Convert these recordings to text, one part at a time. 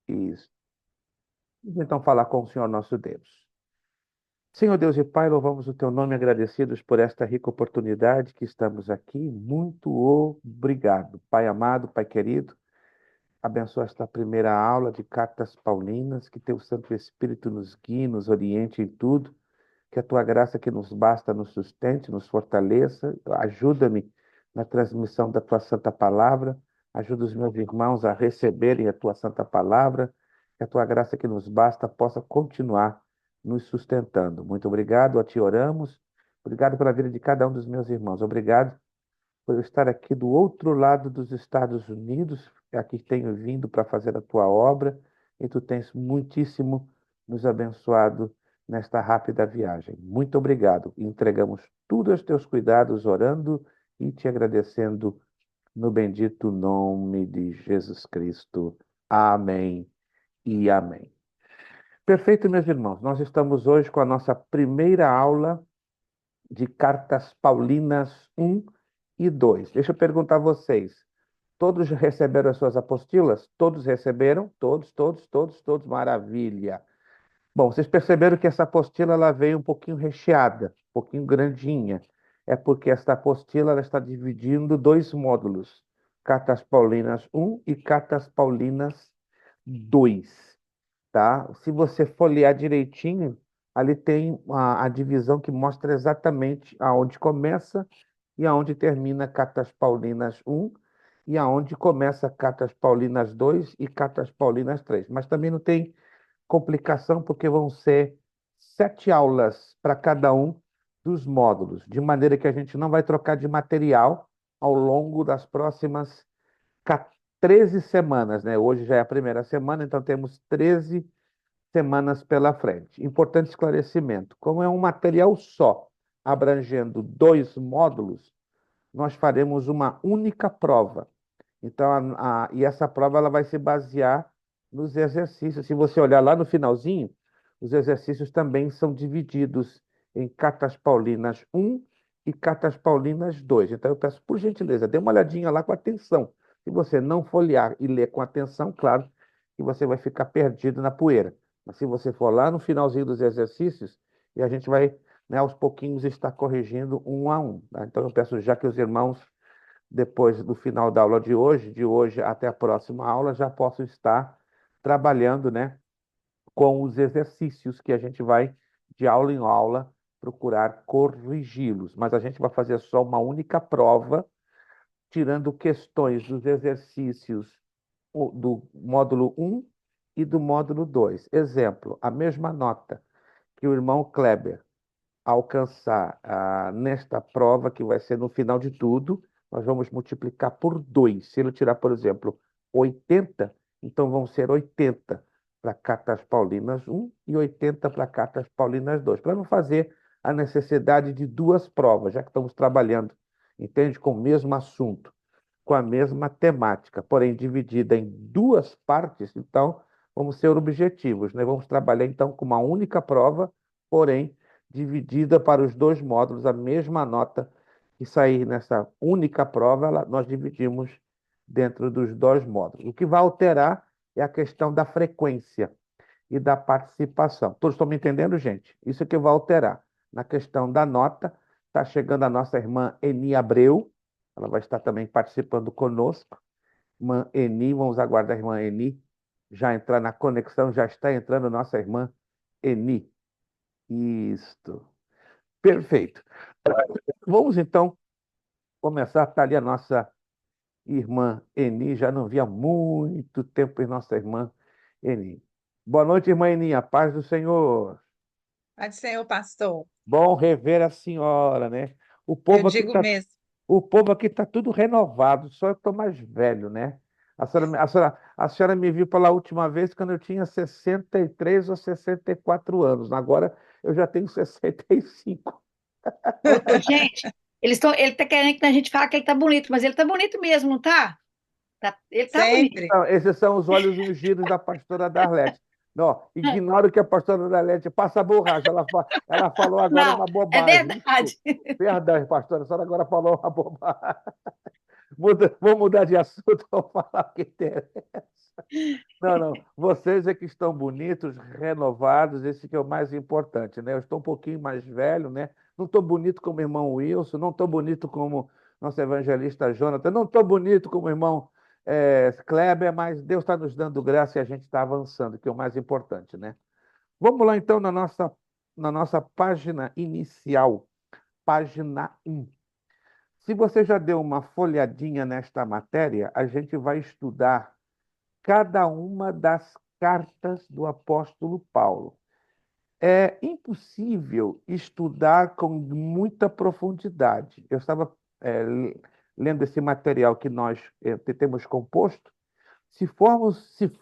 Isso. Vamos então falar com o Senhor nosso Deus. Senhor Deus e Pai, louvamos o teu nome, agradecidos por esta rica oportunidade que estamos aqui. Muito obrigado. Pai amado, Pai querido, abençoa esta primeira aula de Cartas Paulinas, que teu Santo Espírito nos guie, nos oriente em tudo, que a tua graça que nos basta nos sustente, nos fortaleça. Ajuda-me na transmissão da tua santa palavra. Ajuda os meus irmãos a receberem a tua santa palavra. Que a tua graça que nos basta possa continuar nos sustentando. Muito obrigado, a ti oramos. Obrigado pela vida de cada um dos meus irmãos. Obrigado por eu estar aqui do outro lado dos Estados Unidos. Aqui tenho vindo para fazer a tua obra e tu tens muitíssimo nos abençoado nesta rápida viagem. Muito obrigado. Entregamos tudo aos teus cuidados, orando e te agradecendo no bendito nome de Jesus Cristo. Amém e amém. Perfeito, meus irmãos. Nós estamos hoje com a nossa primeira aula de Cartas Paulinas 1 e 2. Deixa eu perguntar a vocês. Todos receberam as suas apostilas? Todos receberam? Todos, todos, todos, todos. Maravilha. Bom, vocês perceberam que essa apostila ela veio um pouquinho recheada, um pouquinho grandinha. É porque esta apostila ela está dividindo dois módulos, Cartas Paulinas 1 e Cartas Paulinas 2, tá? Se você folhear direitinho, ali tem a divisão que mostra exatamente aonde começa e aonde termina Cartas Paulinas 1 e aonde começa Cartas Paulinas 2 e Cartas Paulinas 3. Mas também não tem complicação, porque vão ser 7 aulas para cada um dos módulos, de maneira que a gente não vai trocar de material ao longo das próximas 13 semanas, né? Hoje já é a primeira semana, então temos 13 semanas pela frente. Importante esclarecimento: como é um material só, abrangendo 2 módulos, nós faremos uma única prova. Então, e essa prova ela vai se basear nos exercícios. Se você olhar lá no finalzinho, os exercícios também são divididos em Cartas Paulinas 1 e Cartas Paulinas 2. Então, eu peço, por gentileza, dê uma olhadinha lá com atenção. Se você não folhear e ler com atenção, claro que você vai ficar perdido na poeira. Mas se você for lá no finalzinho dos exercícios, e a gente vai, né, aos pouquinhos, estar corrigindo um a um. Tá? Então, eu peço já que os irmãos depois do final da aula de hoje até a próxima aula, já posso estar trabalhando, né, com os exercícios que a gente vai, de aula em aula, procurar corrigi-los. Mas a gente vai fazer só uma única prova, tirando questões dos exercícios do módulo 1 e do módulo 2. Exemplo, a mesma nota que o irmão Kleber alcançar nesta prova, que vai ser no final de tudo, nós vamos multiplicar por 2. Se ele tirar, por exemplo, 80, então vão ser 80 para Cartas Paulinas 1 e 80 para Cartas Paulinas 2, para não fazer a necessidade de 2 provas, já que estamos trabalhando, entende, com o mesmo assunto, com a mesma temática, porém dividida em 2 partes, então vamos ser objetivos, né? Vamos trabalhar então com uma única prova, porém dividida para os 2 módulos, a mesma nota que sair nessa única prova, nós dividimos dentro dos 2 módulos. O que vai alterar é a questão da frequência e da participação. Todos estão me entendendo, gente? Isso é que vai alterar. Na questão da nota, está chegando a nossa irmã Eni Abreu, ela vai estar também participando conosco. Irmã Eni, vamos aguardar a irmã Eni já entrar na conexão, já está entrando nossa irmã Eni. Isto. Perfeito. Vamos então começar. Está ali a nossa irmã Eni, já não via muito tempo em nossa irmã Eni. Boa noite, irmã Eni, a paz do Senhor. Pai do Senhor, pastor. Bom rever a senhora, né? O Eu povo aqui digo está mesmo. o povo aqui tá tudo renovado, só eu que estou mais velho, né? A senhora me viu pela última vez quando eu tinha 63 ou 64 anos. Agora eu já tenho 65. Ô, gente, ele tá querendo que a gente fale que ele tá bonito, mas ele tá bonito mesmo, não tá? Ele tá bonito. Sempre. Não, esses são os olhos ungidos da pastora Darlete. Não, ignora o que a pastora Darlete passa a borracha. Ela falou agora Não, uma é bobagem. verdade. Desculpa. Perdão, pastora, a senhora agora falou uma bobagem. Vou mudar de assunto, vou falar o que interessa. Não, não. Vocês é que estão bonitos, renovados, esse que é o mais importante, né? Eu estou um pouquinho mais velho, né? Não estou bonito como o irmão Wilson, não estou bonito como nosso evangelista Jonathan, não estou bonito como o irmão Kleber, mas Deus está nos dando graça e a gente está avançando, que é o mais importante, né? Vamos lá, então, na nossa página inicial, página 1. Se você já deu uma folhadinha nesta matéria, a gente vai estudar cada uma das cartas do apóstolo Paulo. É impossível estudar com muita profundidade. Eu estava lendo esse material que nós temos composto. Se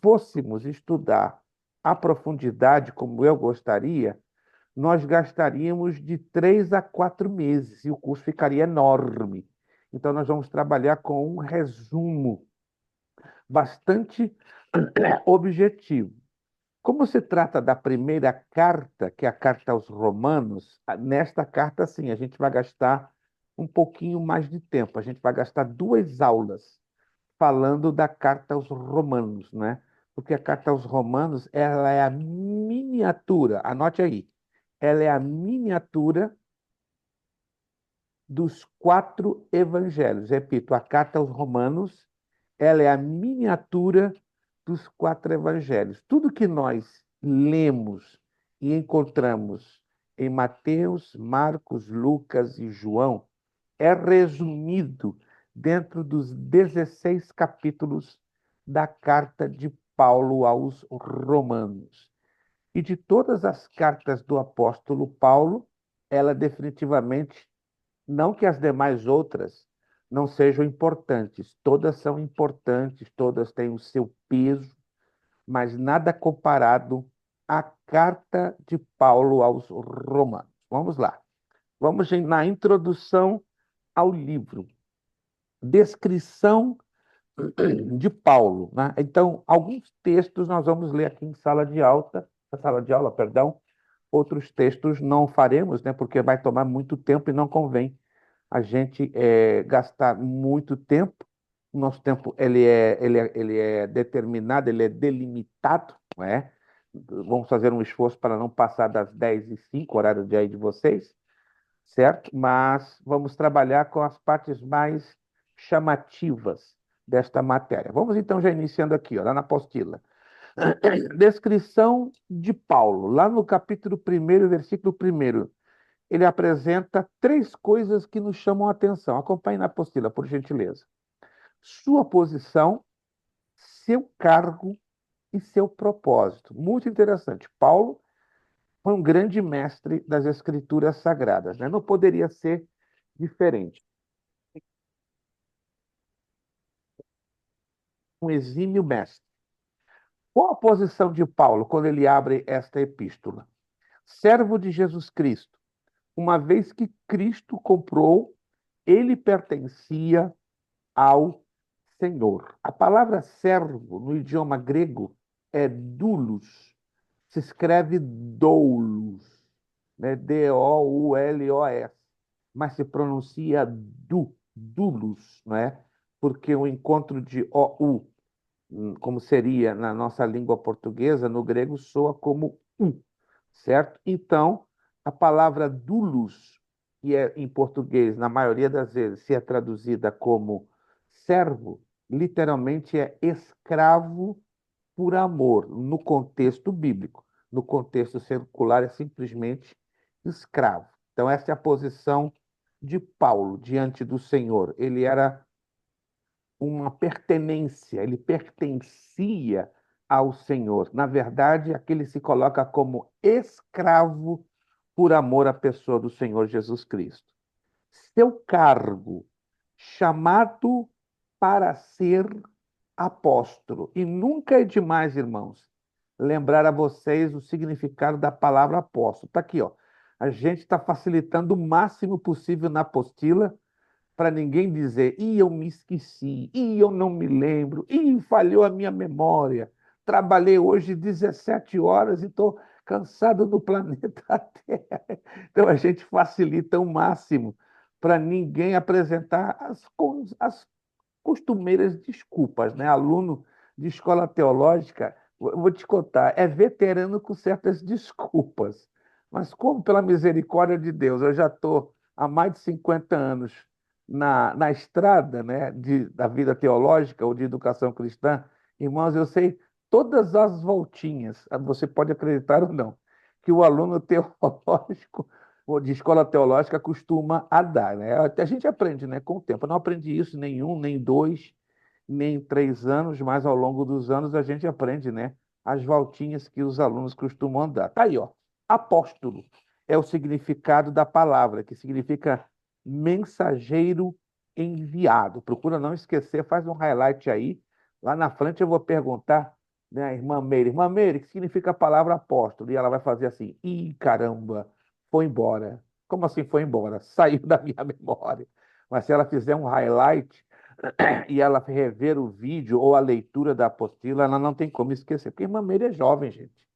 fôssemos estudar a profundidade como eu gostaria, nós gastaríamos de 3 a 4 meses e o curso ficaria enorme. Então, nós vamos trabalhar com um resumo bastante objetivo. Como se trata da primeira carta, que é a carta aos Romanos, nesta carta, sim, a gente vai gastar um pouquinho mais de tempo. A gente vai gastar 2 aulas falando da carta aos Romanos, né? Porque a carta aos Romanos, ela é a miniatura, anote aí, ela é a miniatura dos 4 evangelhos. Repito, a carta aos Romanos, ela é a miniatura dos 4 evangelhos. Tudo que nós lemos e encontramos em Mateus, Marcos, Lucas e João é resumido dentro dos 16 capítulos da carta de Paulo aos Romanos. E de todas as cartas do apóstolo Paulo, ela definitivamente, não que as demais outras não sejam importantes, todas são importantes, todas têm o seu peso, mas nada comparado à carta de Paulo aos Romanos. Vamos lá. Vamos na introdução ao livro. Descrição de Paulo, né? Então, alguns textos nós vamos ler aqui em sala de aula, perdão. Outros textos não faremos, né? Porque vai tomar muito tempo e não convém a gente gastar muito tempo. O nosso tempo ele é determinado, ele é delimitado, não é? Vamos fazer um esforço para não passar das 10h05, horário de aí de vocês, certo? Mas vamos trabalhar com as partes mais chamativas desta matéria. Vamos então já iniciando aqui, ó, lá na apostila. Descrição de Paulo, lá no capítulo 1, versículo 1. Ele apresenta 3 coisas que nos chamam a atenção. Acompanhe na apostila, por gentileza. Sua posição, seu cargo e seu propósito. Muito interessante. Paulo foi um grande mestre das Escrituras Sagradas, né? Não poderia ser diferente. Um exímio mestre. Qual a posição de Paulo quando ele abre esta epístola? Servo de Jesus Cristo. Uma vez que Cristo comprou, ele pertencia ao Senhor. A palavra servo, no idioma grego, é doulos. Se escreve doulos, né? D-O-U-L-O-S. Mas se pronuncia doulos, não é? Porque o encontro de O-U, como seria na nossa língua portuguesa, no grego soa como U, certo? Então, a palavra doulos, que é em português, na maioria das vezes, se é traduzida como servo, literalmente é escravo por amor, no contexto bíblico. No contexto secular, é simplesmente escravo. Então, essa é a posição de Paulo diante do Senhor. Ele era uma pertenência, ele pertencia ao Senhor. Na verdade, aqui ele se coloca como escravo por amor à pessoa do Senhor Jesus Cristo. Seu cargo, chamado para ser apóstolo. E nunca é demais, irmãos, lembrar a vocês o significado da palavra apóstolo. Está aqui, ó. A gente está facilitando o máximo possível na apostila para ninguém dizer, eu me esqueci, eu não me lembro, falhou a minha memória. Trabalhei hoje 17 horas e estou cansado no planeta Terra. Então a gente facilita o máximo para ninguém apresentar as costumeiras desculpas, né? Aluno de escola teológica, eu vou te contar, é veterano com certas desculpas. Mas como, pela misericórdia de Deus, eu já estou há mais de 50 anos na estrada, né, da vida teológica ou de educação cristã, irmãos, eu sei todas as voltinhas, você pode acreditar ou não, que o aluno teológico ou de escola teológica costuma a dar, né? A gente aprende, né, com o tempo. Eu não aprendi isso nem um, nem dois, nem 3 anos, mas ao longo dos anos a gente aprende, né, as voltinhas que os alunos costumam dar. Tá aí, ó. Apóstolo é o significado da palavra, que significa mensageiro enviado. Procura não esquecer, faz um highlight aí. Lá na frente eu vou perguntar, né, a irmã Meire, o que significa a palavra apóstolo? E ela vai fazer assim: ih, caramba, foi embora. Como assim foi embora? Saiu da minha memória. Mas se ela fizer um highlight e ela rever o vídeo ou a leitura da apostila, ela não tem como esquecer. Porque irmã Meire é jovem, gente.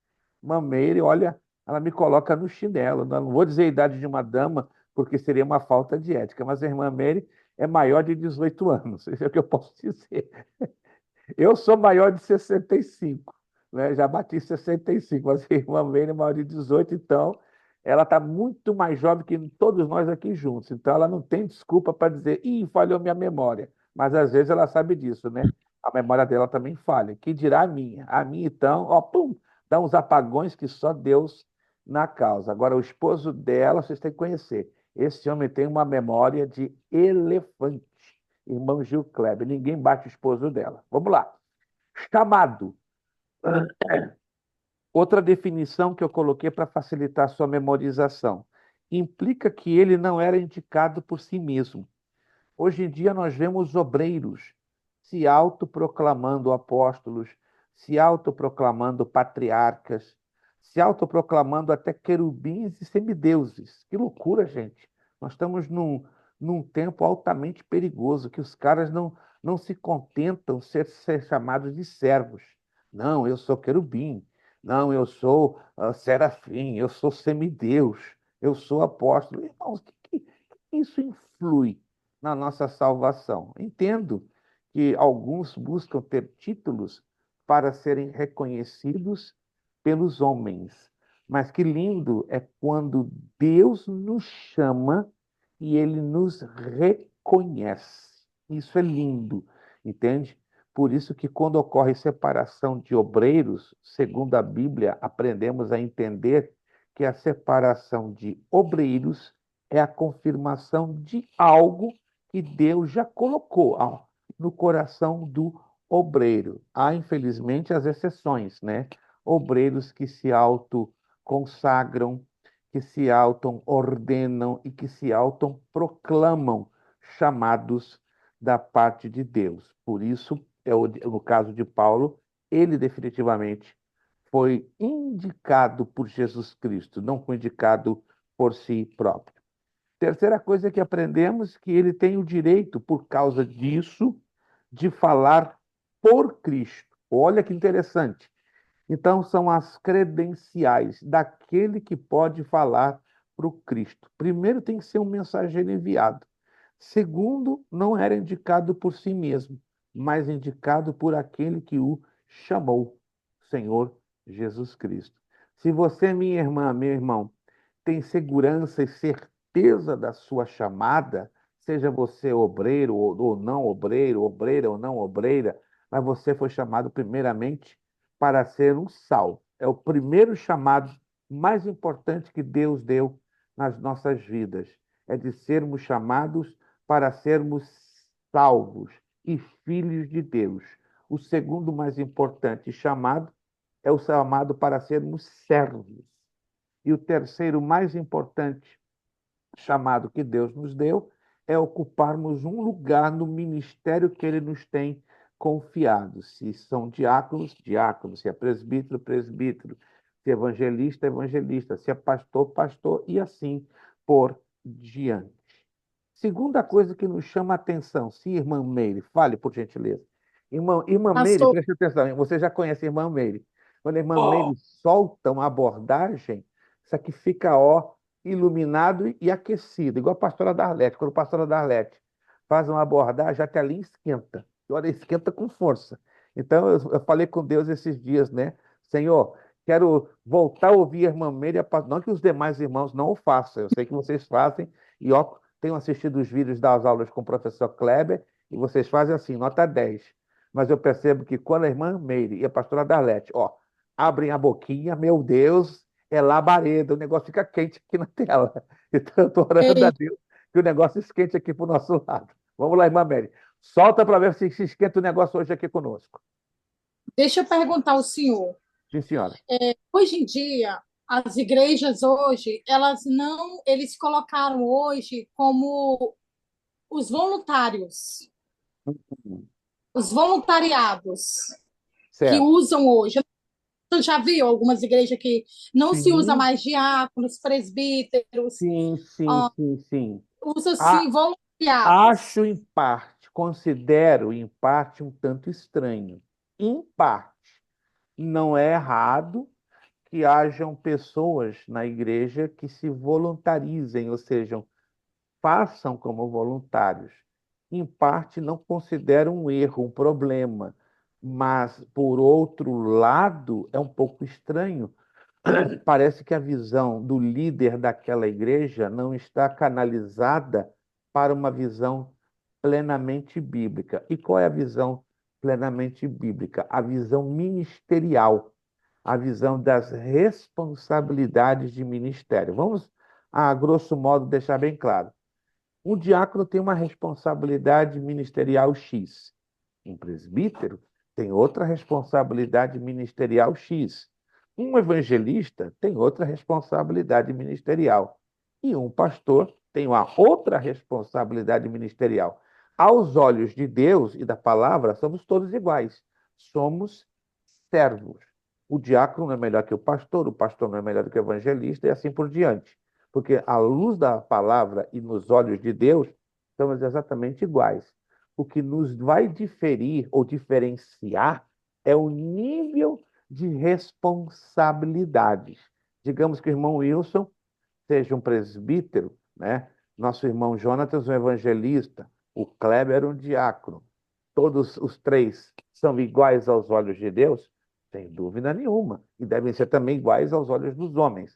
Irmã Meire, olha, ela me coloca no chinelo. Não vou dizer a idade de uma dama, porque seria uma falta de ética, mas a irmã Meire é maior de 18 anos. Isso é o que eu posso dizer. Eu sou maior de 65, né? Já bati 65, mas a irmã Meire é maior de 18, então ela está muito mais jovem que todos nós aqui juntos. Então ela não tem desculpa para dizer, ih, falhou minha memória. Mas às vezes ela sabe disso, né? A memória dela também falha. Que dirá a minha? A minha, então, ó, pum, dá uns apagões que só Deus na causa. Agora, o esposo dela, vocês têm que conhecer. Esse homem tem uma memória de elefante. Irmão Gil Kleber. Ninguém bate o esposo dela. Vamos lá. Chamado. Outra definição que eu coloquei para facilitar a sua memorização. Implica que ele não era indicado por si mesmo. Hoje em dia nós vemos obreiros se autoproclamando apóstolos, se autoproclamando patriarcas, se autoproclamando até querubins e semideuses. Que loucura, gente. Nós estamos num tempo altamente perigoso, que os caras não se contentam ser chamados de servos. Não, eu sou querubim. Não, eu sou serafim. Eu sou semideus. Eu sou apóstolo. Irmãos, que isso influi na nossa salvação? Entendo que alguns buscam ter títulos para serem reconhecidos pelos homens, mas que lindo é quando Deus nos chama e ele nos reconhece. Isso é lindo, entende? Por isso que quando ocorre separação de obreiros, segundo a Bíblia, aprendemos a entender que a separação de obreiros é a confirmação de algo que Deus já colocou no coração do obreiro. Há, infelizmente, as exceções, né? Obreiros que se autoconsagram, que se auto-ordenam e que se autoproclamam chamados da parte de Deus. Por isso, no caso de Paulo, ele definitivamente foi indicado por Jesus Cristo, não foi indicado por si próprio. Terceira coisa que aprendemos, que ele tem o direito, por causa disso, de falar por Cristo. Olha que interessante. Então, são as credenciais daquele que pode falar para o Cristo. Primeiro, tem que ser um mensageiro enviado. Segundo, não era indicado por si mesmo, mas indicado por aquele que o chamou, Senhor Jesus Cristo. Se você, minha irmã, meu irmão, tem segurança e certeza da sua chamada, seja você obreiro ou não obreiro, obreira ou não obreira, mas você foi chamado primeiramente para ser um salvo. É o primeiro chamado mais importante que Deus deu nas nossas vidas. É de sermos chamados para sermos salvos e filhos de Deus. O segundo mais importante chamado é o chamado para sermos servos. E o terceiro mais importante chamado que Deus nos deu é ocuparmos um lugar no ministério que ele nos tem confiado. Se são diáconos, diáconos, se é presbítero, presbítero, se é evangelista, evangelista, se é pastor, pastor, e assim por diante. Segunda coisa que nos chama a atenção, se irmã Meire, fale por gentileza. Irmã Meire, Pastor, preste atenção, você já conhece a irmã Meire. Quando a irmã Meire solta uma abordagem, isso aqui fica, ó, iluminado e aquecido, igual a pastora Darlete. Quando a pastora Darlete faz uma abordagem, a telinha esquenta. E olha, esquenta com força. Então, eu falei com Deus esses dias, né? Senhor, quero voltar a ouvir a irmã Meire, não que os demais irmãos não o façam, eu sei que vocês fazem, e ó, tenho assistido os vídeos das aulas com o professor Kleber, e vocês fazem assim, nota 10. Mas eu percebo que quando a irmã Meire e a pastora Darlete, ó, abrem a boquinha, meu Deus, é labareda, o negócio fica quente aqui na tela. Então, eu estou orando a Ei, Deus que o negócio esquente aqui para o nosso lado. Vamos lá, irmã Mary. Solta para ver se esquenta o negócio hoje aqui conosco. deixa eu perguntar ao senhor. Sim, senhora. Hoje em dia, as igrejas hoje, elas não, eles colocaram hoje como os voluntários, Hum, os voluntariados que Certo. usam hoje. Você já viu algumas igrejas que não se usa Sim, mais diáconos, presbíteros, sim, sim, ó, sim, sim. usa A- assim voluntariados. Acho em parte, considero em parte um tanto estranho. Em parte, não é errado que hajam pessoas na igreja que se voluntarizem, ou seja, façam como voluntários. Em parte, não considero um erro, um problema, mas, por outro lado, é um pouco estranho. Parece que a visão do líder daquela igreja não está canalizada para uma visão plenamente bíblica. E qual é a visão plenamente bíblica? A visão ministerial, a visão das responsabilidades de ministério. Vamos, a grosso modo, deixar bem claro. Um diácono tem uma responsabilidade ministerial X. Um presbítero tem outra responsabilidade ministerial X. Um evangelista tem outra responsabilidade ministerial. E um pastor tem uma outra responsabilidade ministerial. Aos olhos de Deus e da palavra, somos todos iguais. Somos servos. O diácono não é melhor que o pastor não é melhor do que o evangelista, e assim por diante. Porque à luz da palavra e nos olhos de Deus, somos exatamente iguais. O que nos vai diferir ou diferenciar é o nível de responsabilidades. Digamos que o irmão Wilson seja um presbítero, né? Nosso irmão Jonatas, um evangelista, o Kleber, um diácono. Todos os três são iguais aos olhos de Deus? Sem dúvida nenhuma. E devem ser também iguais aos olhos dos homens.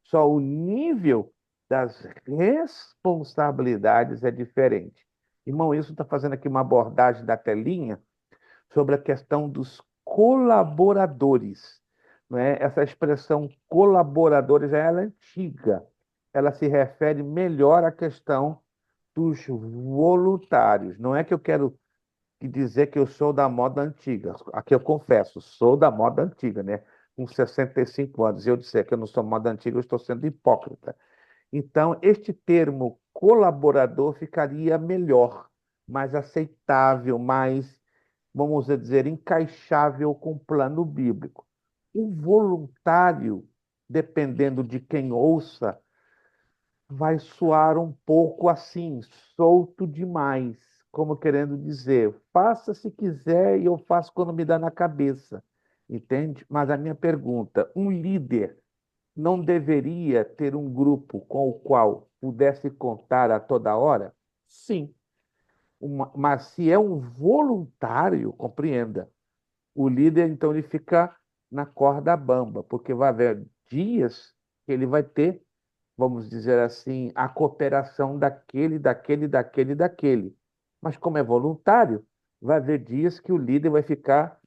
Só o nível das responsabilidades é diferente. Irmão, isso está fazendo aqui uma abordagem da telinha sobre a questão dos colaboradores. Não é? Essa expressão colaboradores ela é antiga. Ela se refere melhor à questão dos voluntários. Não é que eu quero dizer que eu sou da moda antiga. Aqui eu confesso, sou da moda antiga, né? Com 65 anos. E eu disser que eu não sou moda antiga, eu estou sendo hipócrita. Então, este termo colaborador ficaria melhor, mais aceitável, mais, vamos dizer, encaixável com o plano bíblico. O voluntário, dependendo de quem ouça, vai soar um pouco assim, solto demais, como querendo dizer, faça se quiser e eu faço quando me dá na cabeça, entende? Mas a minha pergunta, um líder não deveria ter um grupo com o qual pudesse contar a toda hora? Sim. Mas se é um voluntário, compreenda, o líder então ele fica na corda bamba, porque vai haver dias que ele vai ter, vamos dizer assim, a cooperação daquele. Mas como é voluntário, vai haver dias que o líder vai ficar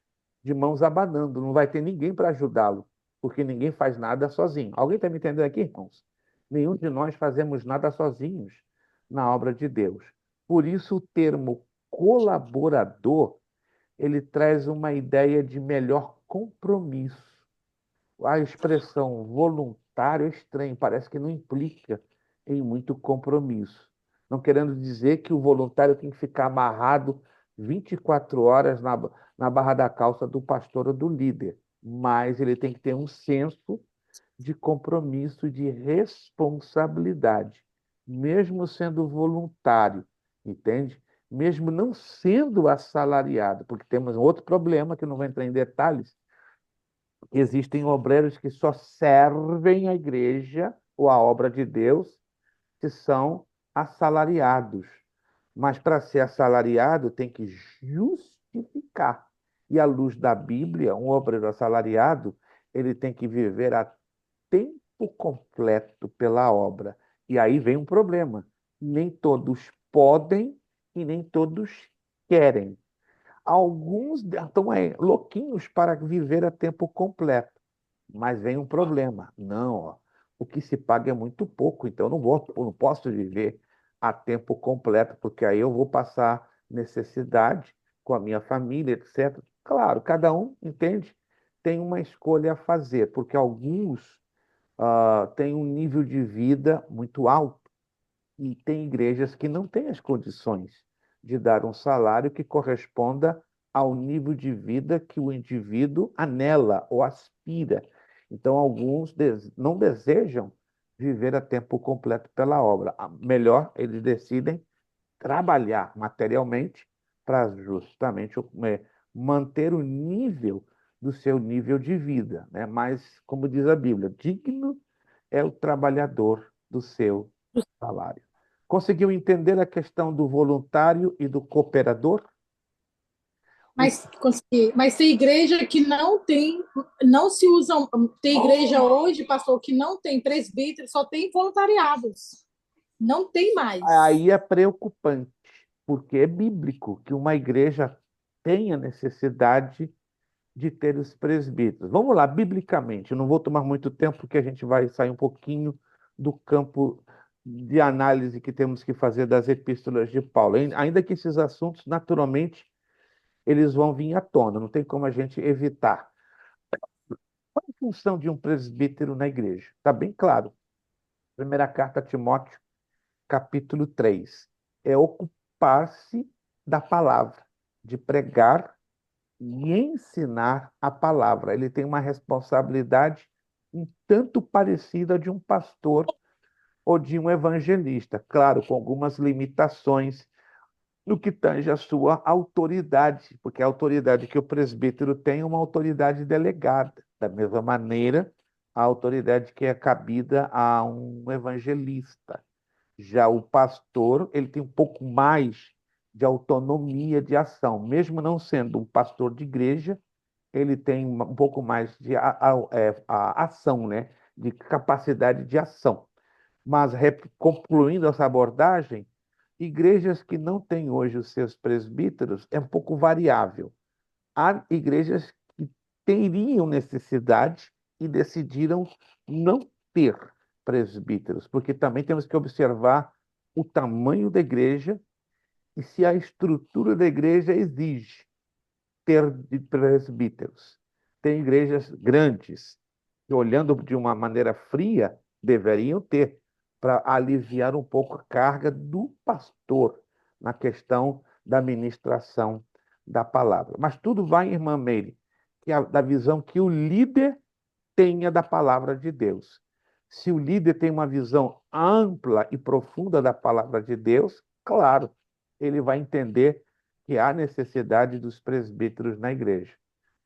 de mãos abanando, não vai ter ninguém para ajudá-lo, porque ninguém faz nada sozinho. Alguém está me entendendo aqui, irmãos? Nenhum de nós fazemos nada sozinhos na obra de Deus. Por isso o termo colaborador, ele traz uma ideia de melhor compromisso. A expressão voluntário é estranho, parece que não implica em muito compromisso. Não querendo dizer que o voluntário tem que ficar amarrado 24 horas na barra da calça do pastor ou do líder, mas ele tem que ter um senso de compromisso, de responsabilidade, mesmo sendo voluntário, entende? Mesmo não sendo assalariado, porque temos um outro problema que eu não vou entrar em detalhes. Existem obreiros que só servem a igreja ou a obra de Deus, que são assalariados. Mas para ser assalariado tem que justificar. E à luz da Bíblia, um obreiro assalariado, ele tem que viver a tempo completo pela obra. E aí vem um problema. Nem todos podem e nem todos querem. Alguns estão aí, louquinhos para viver a tempo completo. Mas vem um problema. Não, ó, o que se paga é muito pouco, então eu não posso viver a tempo completo, porque aí eu vou passar necessidade com a minha família, etc. Claro, cada um, entende? Tem uma escolha a fazer, porque alguns têm um nível de vida muito alto. E tem igrejas que não têm as condições de dar um salário que corresponda ao nível de vida que o indivíduo anela ou aspira. Então, alguns não desejam viver a tempo completo pela obra. Melhor, eles decidem trabalhar materialmente para justamente manter o nível do seu nível de vida, né? Mas, como diz a Bíblia, digno é o trabalhador do seu salário. Conseguiu entender a questão do voluntário e do cooperador? Mas consegui. Mas tem igreja que não se usam. Tem igreja hoje, pastor, que não tem presbítero, só tem voluntariados. Não tem mais. Aí é preocupante, porque é bíblico que uma igreja tenha necessidade de ter os presbíteros. Vamos lá, biblicamente, eu não vou tomar muito tempo, porque a gente vai sair um pouquinho do campo de análise que temos que fazer das epístolas de Paulo. Ainda que esses assuntos, naturalmente, eles vão vir à tona, não tem como a gente evitar. Qual é a função de um presbítero na igreja? Está bem claro. Primeira carta a Timóteo, capítulo 3. É ocupar-se da palavra, de pregar e ensinar a palavra. Ele tem uma responsabilidade um tanto parecida de um pastor ou de um evangelista, claro, com algumas limitações no que tange a sua autoridade, porque a autoridade que o presbítero tem é uma autoridade delegada. Da mesma maneira, a autoridade que é cabida a um evangelista. Já o pastor, ele tem um pouco mais de autonomia de ação, mesmo não sendo um pastor de igreja, ele tem um pouco mais de a ação, né? De capacidade de ação. Mas, concluindo essa abordagem, igrejas que não têm hoje os seus presbíteros é um pouco variável. Há igrejas que teriam necessidade e decidiram não ter presbíteros, porque também temos que observar o tamanho da igreja e se a estrutura da igreja exige ter de presbíteros. Tem igrejas grandes que, olhando de uma maneira fria, deveriam ter, para aliviar um pouco a carga do pastor na questão da ministração da palavra. Mas tudo vai, irmã Meire, da visão que o líder tenha da palavra de Deus. Se o líder tem uma visão ampla e profunda da palavra de Deus, claro, ele vai entender que há necessidade dos presbíteros na igreja.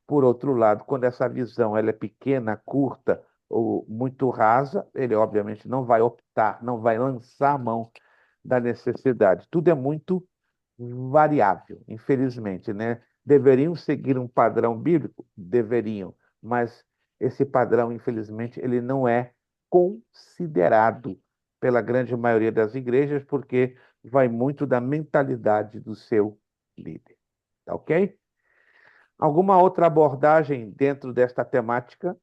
Por outro lado, quando essa visão ela é pequena, curta ou muito rasa, ele obviamente não vai optar, não vai lançar a mão da necessidade. Tudo é muito variável, infelizmente, né? Deveriam seguir um padrão bíblico? Deveriam, mas esse padrão, infelizmente, ele não é considerado pela grande maioria das igrejas, porque vai muito da mentalidade do seu líder. Tá ok? Alguma outra abordagem dentro desta temática?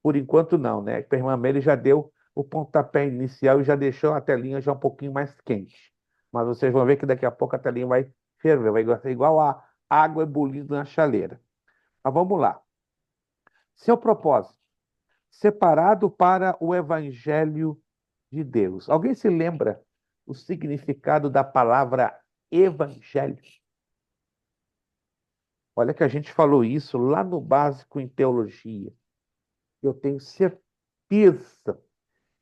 Por enquanto, não, né? A irmã Mary já deu o pontapé inicial e já deixou a telinha já um pouquinho mais quente. Mas vocês vão ver que daqui a pouco a telinha vai ferver, vai ser igual a água ebulindo na chaleira. Mas vamos lá. Seu propósito: separado para o Evangelho de Deus. Alguém se lembra o significado da palavra evangelho? Olha que a gente falou isso lá no básico em teologia. Eu tenho certeza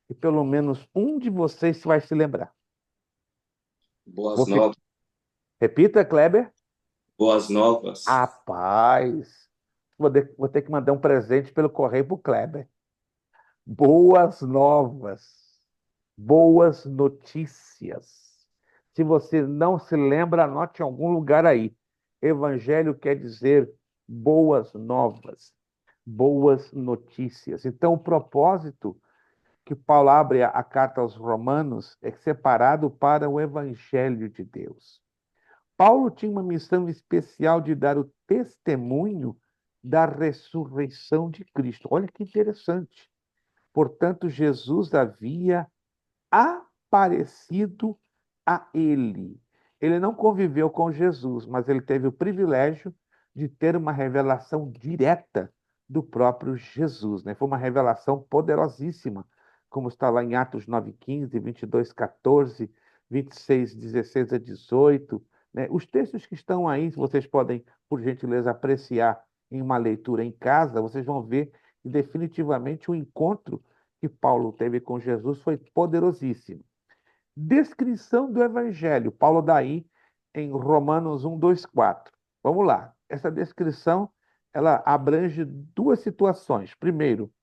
que pelo menos um de vocês vai se lembrar. Boas novas. Repita, Kleber. Boas novas. Rapaz, vou ter que mandar um presente pelo correio para o Kleber. Boas novas, boas notícias. Se você não se lembra, anote em algum lugar aí. Evangelho quer dizer boas novas, boas notícias. Então, o propósito que Paulo abre a carta aos Romanos é separado para o Evangelho de Deus. Paulo tinha uma missão especial de dar o testemunho da ressurreição de Cristo. Olha que interessante. Portanto, Jesus havia aparecido a ele. Ele não conviveu com Jesus, mas ele teve o privilégio de ter uma revelação direta do próprio Jesus, né? Foi uma revelação poderosíssima, como está lá em Atos 9:15, 22:14, 26:16 a 18, né? Os textos que estão aí, se vocês podem, por gentileza, apreciar em uma leitura em casa, vocês vão ver que definitivamente o encontro que Paulo teve com Jesus foi poderosíssimo. Descrição do Evangelho. Paulo dá aí em Romanos 1, 2, 4. Vamos lá. Essa descrição, ela abrange duas situações. Primeiro,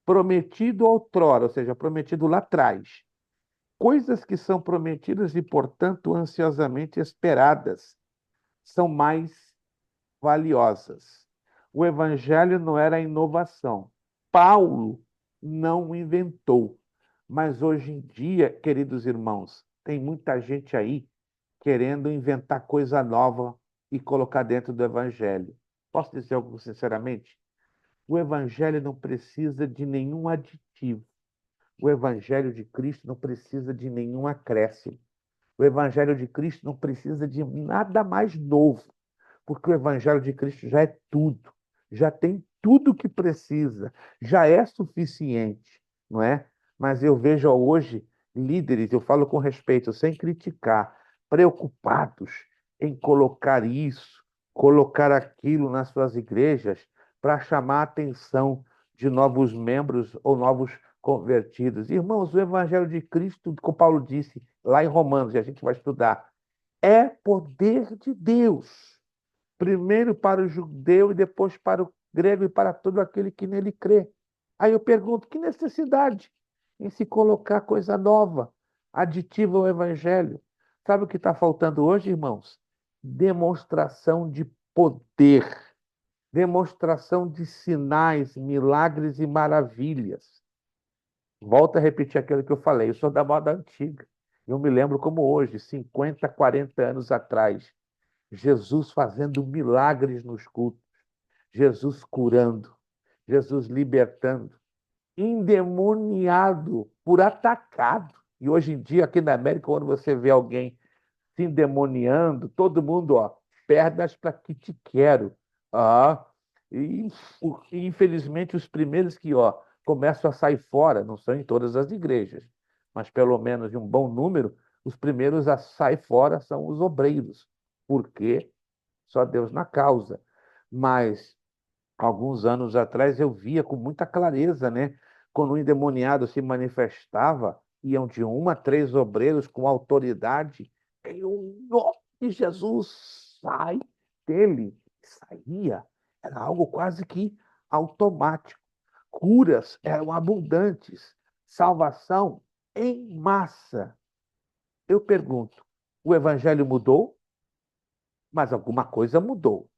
prometido outrora, ou seja, prometido lá atrás. Coisas que são prometidas e, portanto, ansiosamente esperadas, são mais valiosas. O Evangelho não era inovação. Paulo não inventou. Mas hoje em dia, queridos irmãos, tem muita gente aí querendo inventar coisa nova e colocar dentro do Evangelho. Posso dizer algo sinceramente? O Evangelho não precisa de nenhum aditivo. O Evangelho de Cristo não precisa de nenhum acréscimo. O Evangelho de Cristo não precisa de nada mais novo, porque o Evangelho de Cristo já é tudo, já tem tudo o que precisa, já é suficiente, não é? Mas eu vejo hoje líderes, eu falo com respeito, sem criticar, preocupados em colocar isso, colocar aquilo nas suas igrejas para chamar a atenção de novos membros ou novos convertidos. Irmãos, o Evangelho de Cristo, como Paulo disse lá em Romanos, e a gente vai estudar, é poder de Deus. Primeiro para o judeu e depois para o grego e para todo aquele que nele crê. Aí eu pergunto, que necessidade em se colocar coisa nova, aditiva ao evangelho? Sabe o que está faltando hoje, irmãos? Demonstração de poder, demonstração de sinais, milagres e maravilhas. Volto a repetir aquilo que eu falei, eu sou da moda antiga. Eu me lembro como hoje, 50, 40 anos atrás, Jesus fazendo milagres nos cultos, Jesus curando, Jesus libertando, endemoniado por atacado. E hoje em dia, aqui na América, quando você vê alguém se endemoniando, todo mundo, ó, pernas para que te quero. Ah, e, infelizmente, os primeiros que, ó, começam a sair fora, não são em todas as igrejas, mas pelo menos em um bom número, os primeiros a sair fora são os obreiros. Por quê? Só Deus na causa. Mas, alguns anos atrás, eu via com muita clareza, né? Quando um endemoniado se manifestava, iam de 1 a 3 obreiros com autoridade, em o nome de Jesus, sai dele. Saía. Era algo quase que automático. Curas eram abundantes. Salvação em massa. Eu pergunto, o evangelho mudou? Mas alguma coisa mudou.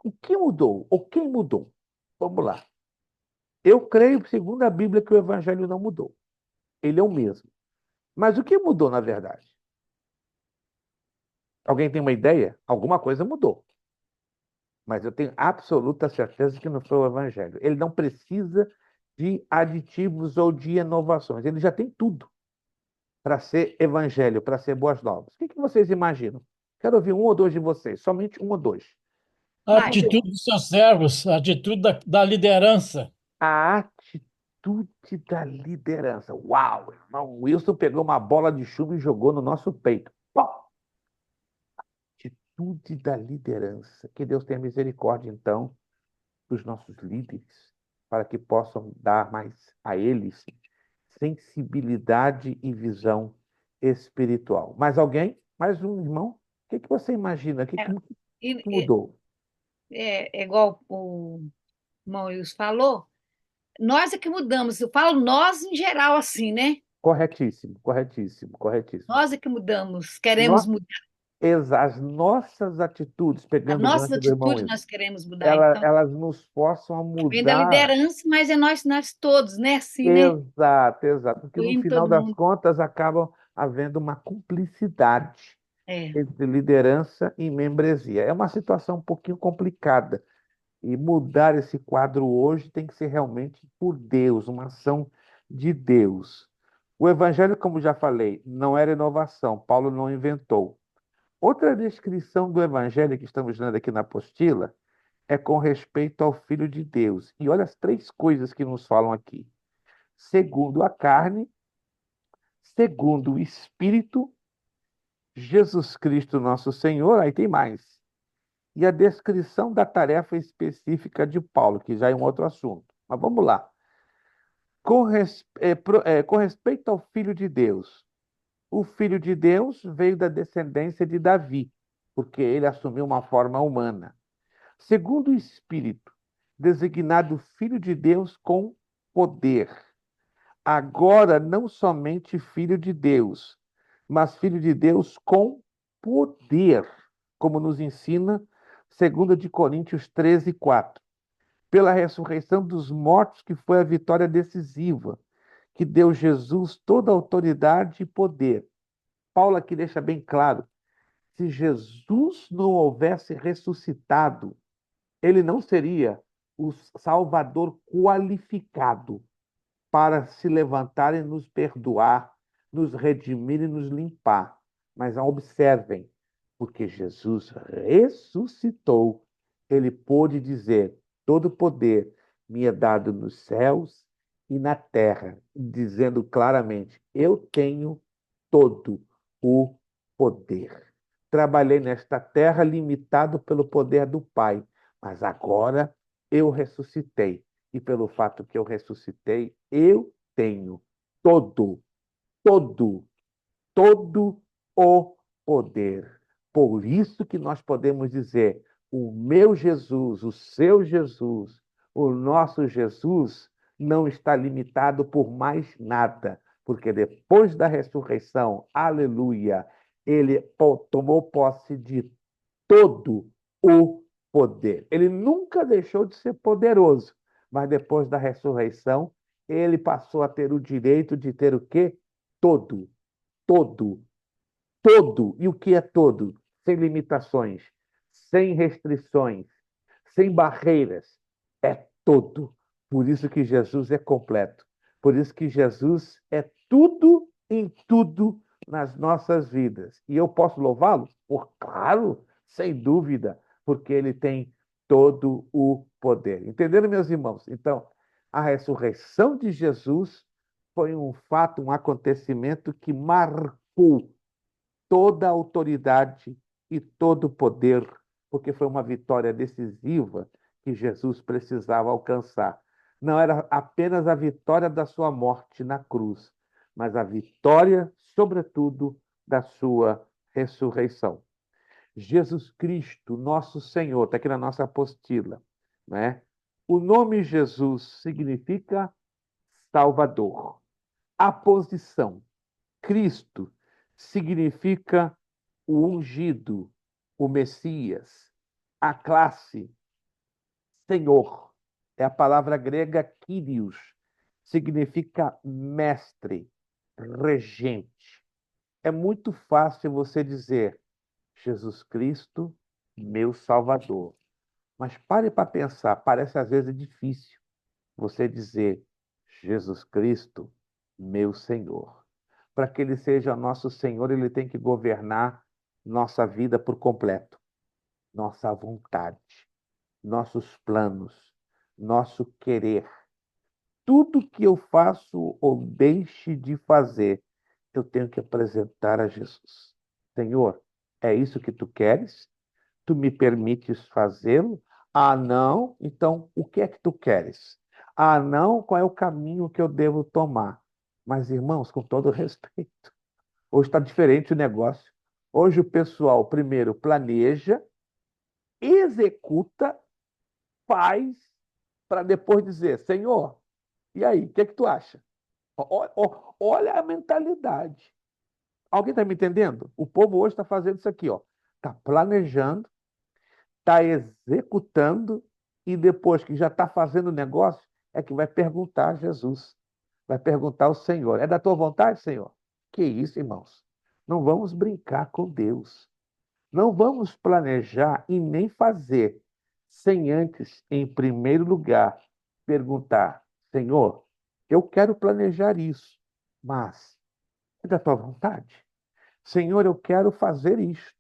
O que mudou? Ou quem mudou? Vamos lá. Eu creio, segundo a Bíblia, que o evangelho não mudou. Ele é o mesmo. Mas o que mudou, na verdade? Alguém tem uma ideia? Alguma coisa mudou. Mas eu tenho absoluta certeza que não foi o evangelho. Ele não precisa de aditivos ou de inovações. Ele já tem tudo para ser evangelho, para ser boas novas. O que vocês imaginam? Quero ouvir um ou dois de vocês, somente um ou dois. A atitude dos seus servos, a atitude da liderança. A atitude da liderança. Uau, irmão, Wilson pegou uma bola de chuva e jogou no nosso peito. Pó! Atitude da liderança. Que Deus tenha misericórdia, então, dos nossos líderes, para que possam dar mais a eles sensibilidade e visão espiritual. Mais alguém? Mais um irmão? O que você imagina? O que mudou? É igual o irmão Wilson falou, nós é que mudamos. Eu falo nós em geral assim, né? Corretíssimo, corretíssimo, corretíssimo. Nós é que mudamos, queremos Nós, mudar. as nossas atitudes, As pegando o nossas gancho do irmão atitudes Wilson, nós queremos mudar. Então, elas nos forçam a vem da mudar. liderança, mas é nós todos, né? Assim, né? Exato, exato. Porque no Incluindo final todo das mundo. contas acaba havendo uma cumplicidade É. entre liderança e membresia. É uma situação um pouquinho complicada. E mudar esse quadro hoje tem que ser realmente por Deus, uma ação de Deus. O evangelho, como já falei, não era inovação, Paulo não inventou. Outra descrição do evangelho que estamos lendo aqui na apostila é com respeito ao Filho de Deus. E olha as três coisas que nos falam aqui: segundo a carne, segundo o Espírito, Jesus Cristo, nosso Senhor, aí tem mais. E a descrição da tarefa específica de Paulo, que já é um outro assunto. Mas vamos lá. Com respeito ao Filho de Deus, o Filho de Deus veio da descendência de Davi, porque ele assumiu uma forma humana. Segundo o Espírito, designado Filho de Deus com poder. Agora, não somente Filho de Deus, mas Filho de Deus com poder, como nos ensina 2 de Coríntios 13:4. Pela ressurreição dos mortos, que foi a vitória decisiva, que deu Jesus toda a autoridade e poder. Paulo aqui deixa bem claro: se Jesus não houvesse ressuscitado, ele não seria o Salvador qualificado para se levantar e nos perdoar, nos redimir e nos limpar. Mas observem, porque Jesus ressuscitou, ele pôde dizer: todo poder me é dado nos céus e na terra, dizendo claramente: eu tenho todo o poder. Trabalhei nesta terra limitado pelo poder do Pai, mas agora eu ressuscitei. E pelo fato que eu ressuscitei, eu tenho todo, todo, todo o poder. Por isso que nós podemos dizer: o meu Jesus, o seu Jesus, o nosso Jesus não está limitado por mais nada, porque depois da ressurreição, aleluia, ele tomou posse de todo o poder. Ele nunca deixou de ser poderoso, mas depois da ressurreição, ele passou a ter o direito de ter o quê? Todo, todo, todo. E o que é todo? Sem limitações, sem restrições, sem barreiras. É todo. Por isso que Jesus é completo. Por isso que Jesus é tudo em tudo nas nossas vidas. E eu posso louvá-lo? Por claro, sem dúvida, porque ele tem todo o poder. Entenderam, meus irmãos? Então, a ressurreição de Jesus foi um fato, um acontecimento que marcou toda a autoridade e todo o poder, porque foi uma vitória decisiva que Jesus precisava alcançar. Não era apenas a vitória da sua morte na cruz, mas a vitória, sobretudo, da sua ressurreição. Jesus Cristo, nosso Senhor, está aqui na nossa apostila, né? O nome Jesus significa Salvador. A posição Cristo significa o ungido, o Messias. A classe Senhor é a palavra grega Kyrios, significa mestre, regente. É muito fácil você dizer Jesus Cristo, meu Salvador. Mas pare para pensar, parece às vezes difícil você dizer Jesus Cristo, meu Senhor. Para que ele seja nosso Senhor, ele tem que governar nossa vida por completo, nossa vontade, nossos planos, nosso querer. Tudo que eu faço ou deixe de fazer, eu tenho que apresentar a Jesus. Senhor, é isso que tu queres? Tu me permites fazê-lo? Ah, não? Então, o que é que tu queres? Ah, não? Qual é o caminho que eu devo tomar? Mas, irmãos, com todo respeito, hoje está diferente o negócio. Hoje o pessoal primeiro planeja, executa, faz, para depois dizer: Senhor, e aí, o que é que tu acha? Olha a mentalidade. Alguém está me entendendo? O povo hoje está fazendo isso aqui, ó. Está planejando, está executando e depois que já está fazendo o negócio, é que vai perguntar a Jesus. Vai perguntar ao Senhor: é da tua vontade, Senhor? Que isso, irmãos? Não vamos brincar com Deus. Não vamos planejar e nem fazer sem antes, em primeiro lugar, perguntar: Senhor, eu quero planejar isso, mas é da tua vontade? Senhor, eu quero fazer isso,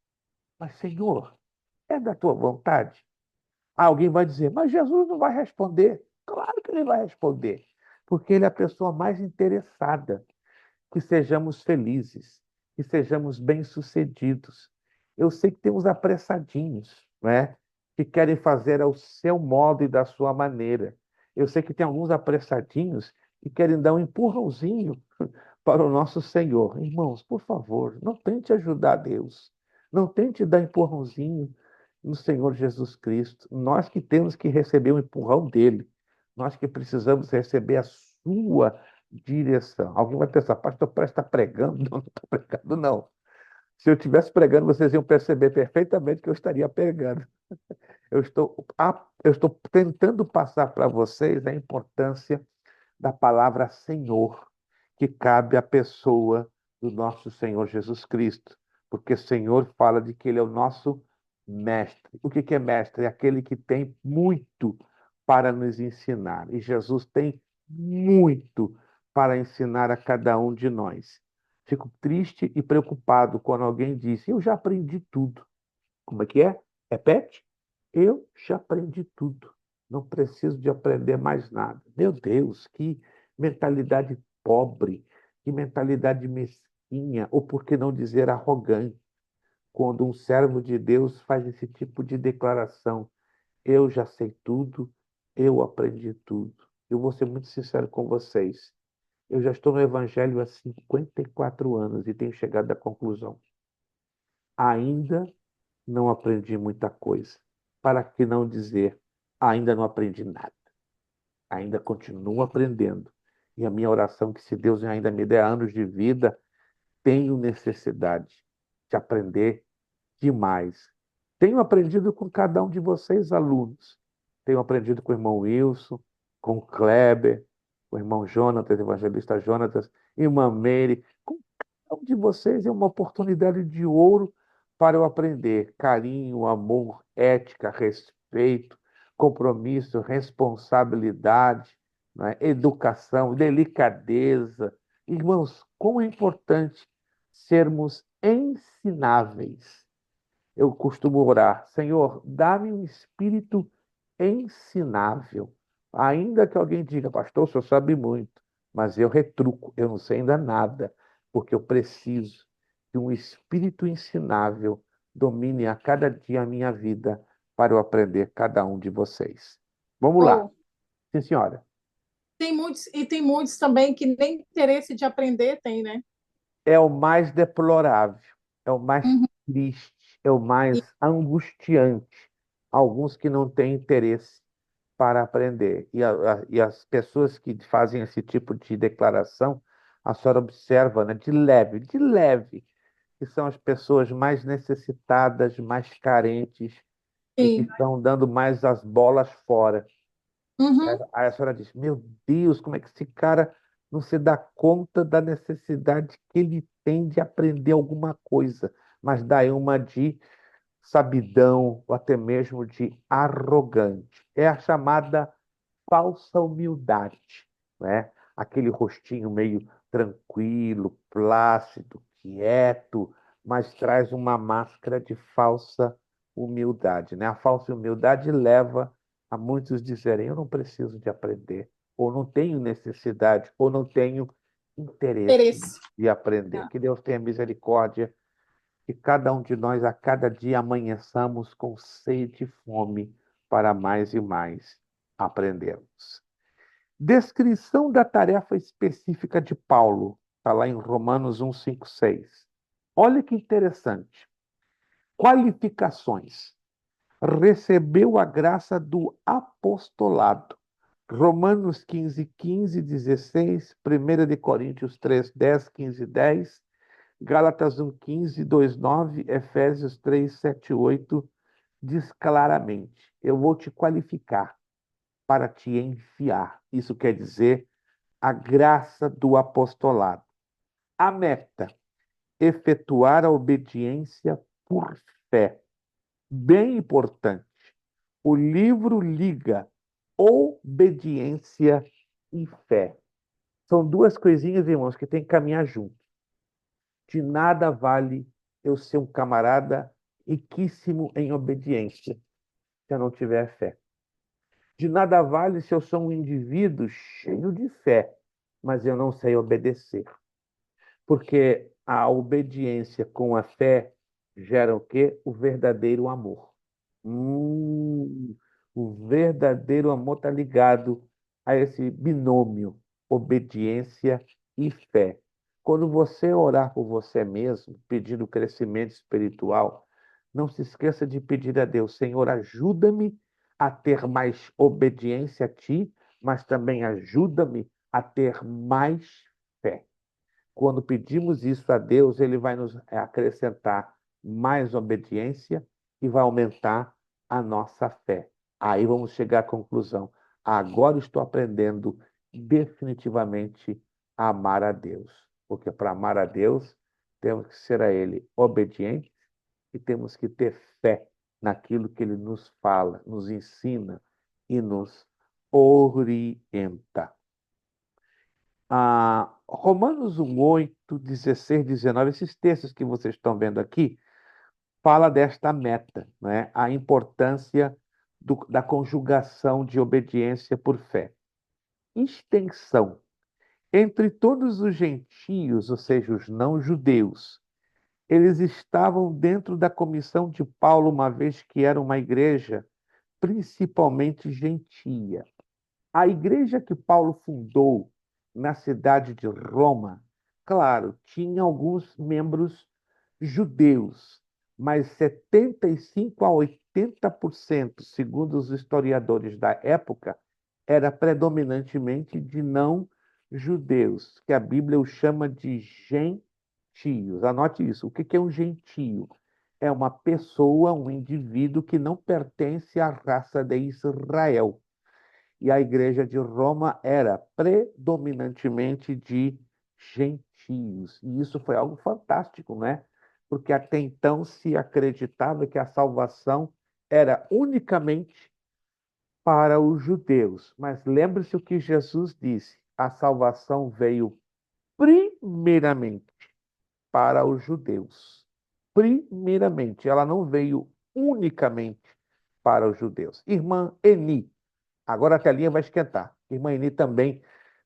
mas Senhor, é da tua vontade? Alguém vai dizer: mas Jesus não vai responder. Claro que ele vai responder, porque ele é a pessoa mais interessada que sejamos felizes, que sejamos bem-sucedidos. Eu sei que tem uns apressadinhos, né, que querem fazer ao seu modo e da sua maneira. Eu sei que tem alguns apressadinhos que querem dar um empurrãozinho para o nosso Senhor. Irmãos, por favor, não tente ajudar Deus. Não tente dar empurrãozinho no Senhor Jesus Cristo. Nós que temos que receber o empurrão dele. Nós que precisamos receber a sua direção. Alguém vai pensar: pastor, parece que está pregando. Não, não estou pregando, não. Se eu estivesse pregando, vocês iam perceber perfeitamente que eu estaria pregando. Eu estou tentando passar para vocês a importância da palavra Senhor, que cabe à pessoa do nosso Senhor Jesus Cristo. Porque Senhor fala de que Ele é o nosso mestre. O que é mestre? É aquele que tem muito para nos ensinar. E Jesus tem muito para ensinar a cada um de nós. Fico triste e preocupado quando alguém diz: eu já aprendi tudo. Como é que é? Repete. Eu já aprendi tudo. Não preciso de aprender mais nada. Meu Deus, que mentalidade pobre, que mentalidade mesquinha, ou por que não dizer arrogante, quando um servo de Deus faz esse tipo de declaração: eu já sei tudo, eu aprendi tudo. Eu vou ser muito sincero com vocês. Eu já estou no Evangelho há 54 anos e tenho chegado à conclusão: ainda não aprendi muita coisa. Para que não dizer, ainda não aprendi nada. Ainda continuo aprendendo. E a minha oração é que, se Deus ainda me der anos de vida, tenho necessidade de aprender demais. Tenho aprendido com cada um de vocês, alunos. Tenho aprendido com o irmão Wilson, com o Kleber, com o irmão Jonatas, evangelista Jonatas, irmã Meire. Com cada um de vocês é uma oportunidade de ouro para eu aprender carinho, amor, ética, respeito, compromisso, responsabilidade, né? Educação, delicadeza. Irmãos, como é importante sermos ensináveis. Eu costumo orar: Senhor, dá-me um espírito ensinável. Ainda que alguém diga: pastor, o senhor sabe muito, mas eu retruco, eu não sei ainda nada, porque eu preciso que um espírito ensinável domine a cada dia a minha vida para eu aprender cada um de vocês. Vamos lá. Oh, Sim, senhora. tem muitos também que nem interesse de aprender tem, né? É o mais deplorável, é o mais Uhum. triste, é o mais angustiante. Alguns que não têm interesse para aprender. E as pessoas que fazem esse tipo de declaração, a senhora observa, né, de leve, que são as pessoas mais necessitadas, mais carentes e que Sim. estão dando mais as bolas fora. Uhum. Aí a senhora diz: meu Deus, como é que esse cara não se dá conta da necessidade que ele tem de aprender alguma coisa? Mas daí uma de sabidão, ou até mesmo de arrogante. É a chamada falsa humildade, né? Aquele rostinho meio tranquilo, plácido, quieto, mas traz uma máscara de falsa humildade, né? A falsa humildade leva a muitos dizerem: eu não preciso de aprender, ou não tenho necessidade, ou não tenho interesse Interesse. de aprender. Tá. Que Deus tenha misericórdia, que cada um de nós, a cada dia, amanheçamos com sede e fome para mais e mais aprendermos. Descrição da tarefa específica de Paulo, está lá em Romanos 1, 5, 6. Olha que interessante. Qualificações. Recebeu a graça do apostolado Romanos 15, 15, 16, 1 de Coríntios 3, 10, 15, 10, Gálatas 1, 15, 2, 9, Efésios 3, 7, 8, diz claramente: eu vou te qualificar para te enviar. Isso quer dizer a graça do apostolado. A meta: efetuar a obediência por fé. Bem importante. O livro liga obediência e fé. São duas coisinhas, irmãos, que tem que caminhar junto. De nada vale eu ser um camarada riquíssimo em obediência se eu não tiver fé. De nada vale se eu sou um indivíduo cheio de fé, mas eu não sei obedecer. Porque a obediência com a fé gera o quê? O verdadeiro amor. O verdadeiro amor está ligado a esse binômio, obediência e fé. Quando você orar por você mesmo, pedindo crescimento espiritual, não se esqueça de pedir a Deus: Senhor, ajuda-me a ter mais obediência a Ti, mas também ajuda-me a ter mais fé. Quando pedimos isso a Deus, Ele vai nos acrescentar mais obediência e vai aumentar a nossa fé. Aí vamos chegar à conclusão: agora estou aprendendo definitivamente a amar a Deus. Porque para amar a Deus, temos que ser a Ele obedientes e temos que ter fé naquilo que Ele nos fala, nos ensina e nos orienta. Romanos 1, 8, 16, 19, esses textos que vocês estão vendo aqui, fala desta meta, né? A importância da conjugação de obediência por fé. Extensão. Entre todos os gentios, ou seja, os não-judeus, eles estavam dentro da comissão de Paulo, uma vez que era uma igreja principalmente gentia. A igreja que Paulo fundou na cidade de Roma, claro, tinha alguns membros judeus, mas 75 a 80%, segundo os historiadores da época, era predominantemente de não judeus, que a Bíblia os chama de gentios. Anote isso. O que é um gentio? É uma pessoa, um indivíduo que não pertence à raça de Israel. E a igreja de Roma era predominantemente de gentios. E isso foi algo fantástico, né? Porque até então se acreditava que a salvação era unicamente para os judeus. Mas lembre-se o que Jesus disse: a salvação veio primeiramente para os judeus. Primeiramente, ela não veio unicamente para os judeus. Irmã Eni, agora a telinha vai esquentar. Irmã Eni também,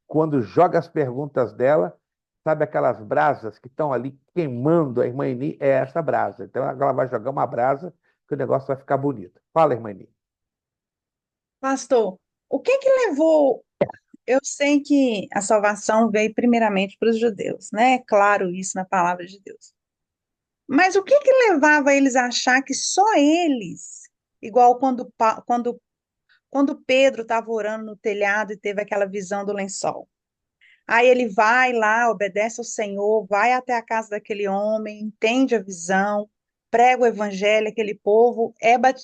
quando joga as perguntas dela, sabe aquelas brasas que estão ali queimando? A irmã Eni é essa brasa. Então ela vai jogar uma brasa que o negócio vai ficar bonito. Fala, irmã Eni. Pastor, o que que levou? Eu sei que a salvação veio primeiramente para os judeus, né? É claro isso na palavra de Deus. Mas o que que levava eles a achar que só eles, igual quando Pedro estava orando no telhado e teve aquela visão do lençol? Aí ele vai lá, obedece ao Senhor, vai até a casa daquele homem, entende a visão, prega o evangelho, aquele povo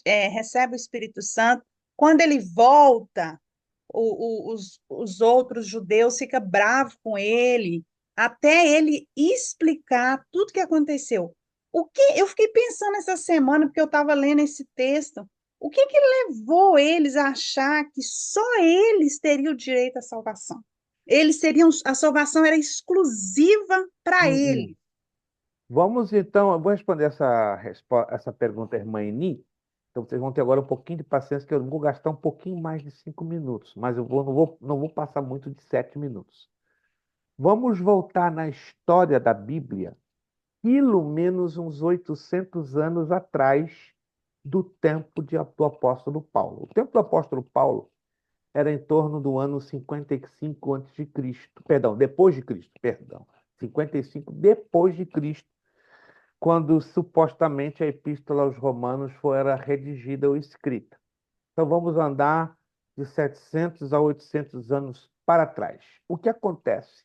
recebe o Espírito Santo. Quando ele volta, os outros judeus ficam bravos com ele, até ele explicar tudo o que aconteceu. Eu fiquei pensando essa semana, porque eu estava lendo esse texto, o que que levou eles a achar que só eles teriam direito à salvação? A salvação era exclusiva para Uhum. ele. Vamos então, eu vou responder essa pergunta, irmã Eni. Então vocês vão ter agora um pouquinho de paciência, que eu vou gastar um pouquinho mais de 5 minutos, mas não vou passar muito de 7 minutos. Vamos voltar na história da Bíblia, pelo menos uns 800 anos atrás do tempo do apóstolo Paulo. O tempo do apóstolo Paulo era em torno do ano 55 antes de Cristo, perdão, depois de Cristo, perdão, 55 depois de Cristo, quando supostamente a Epístola aos Romanos fora redigida ou escrita. Então vamos andar de 700 a 800 anos para trás. O que acontece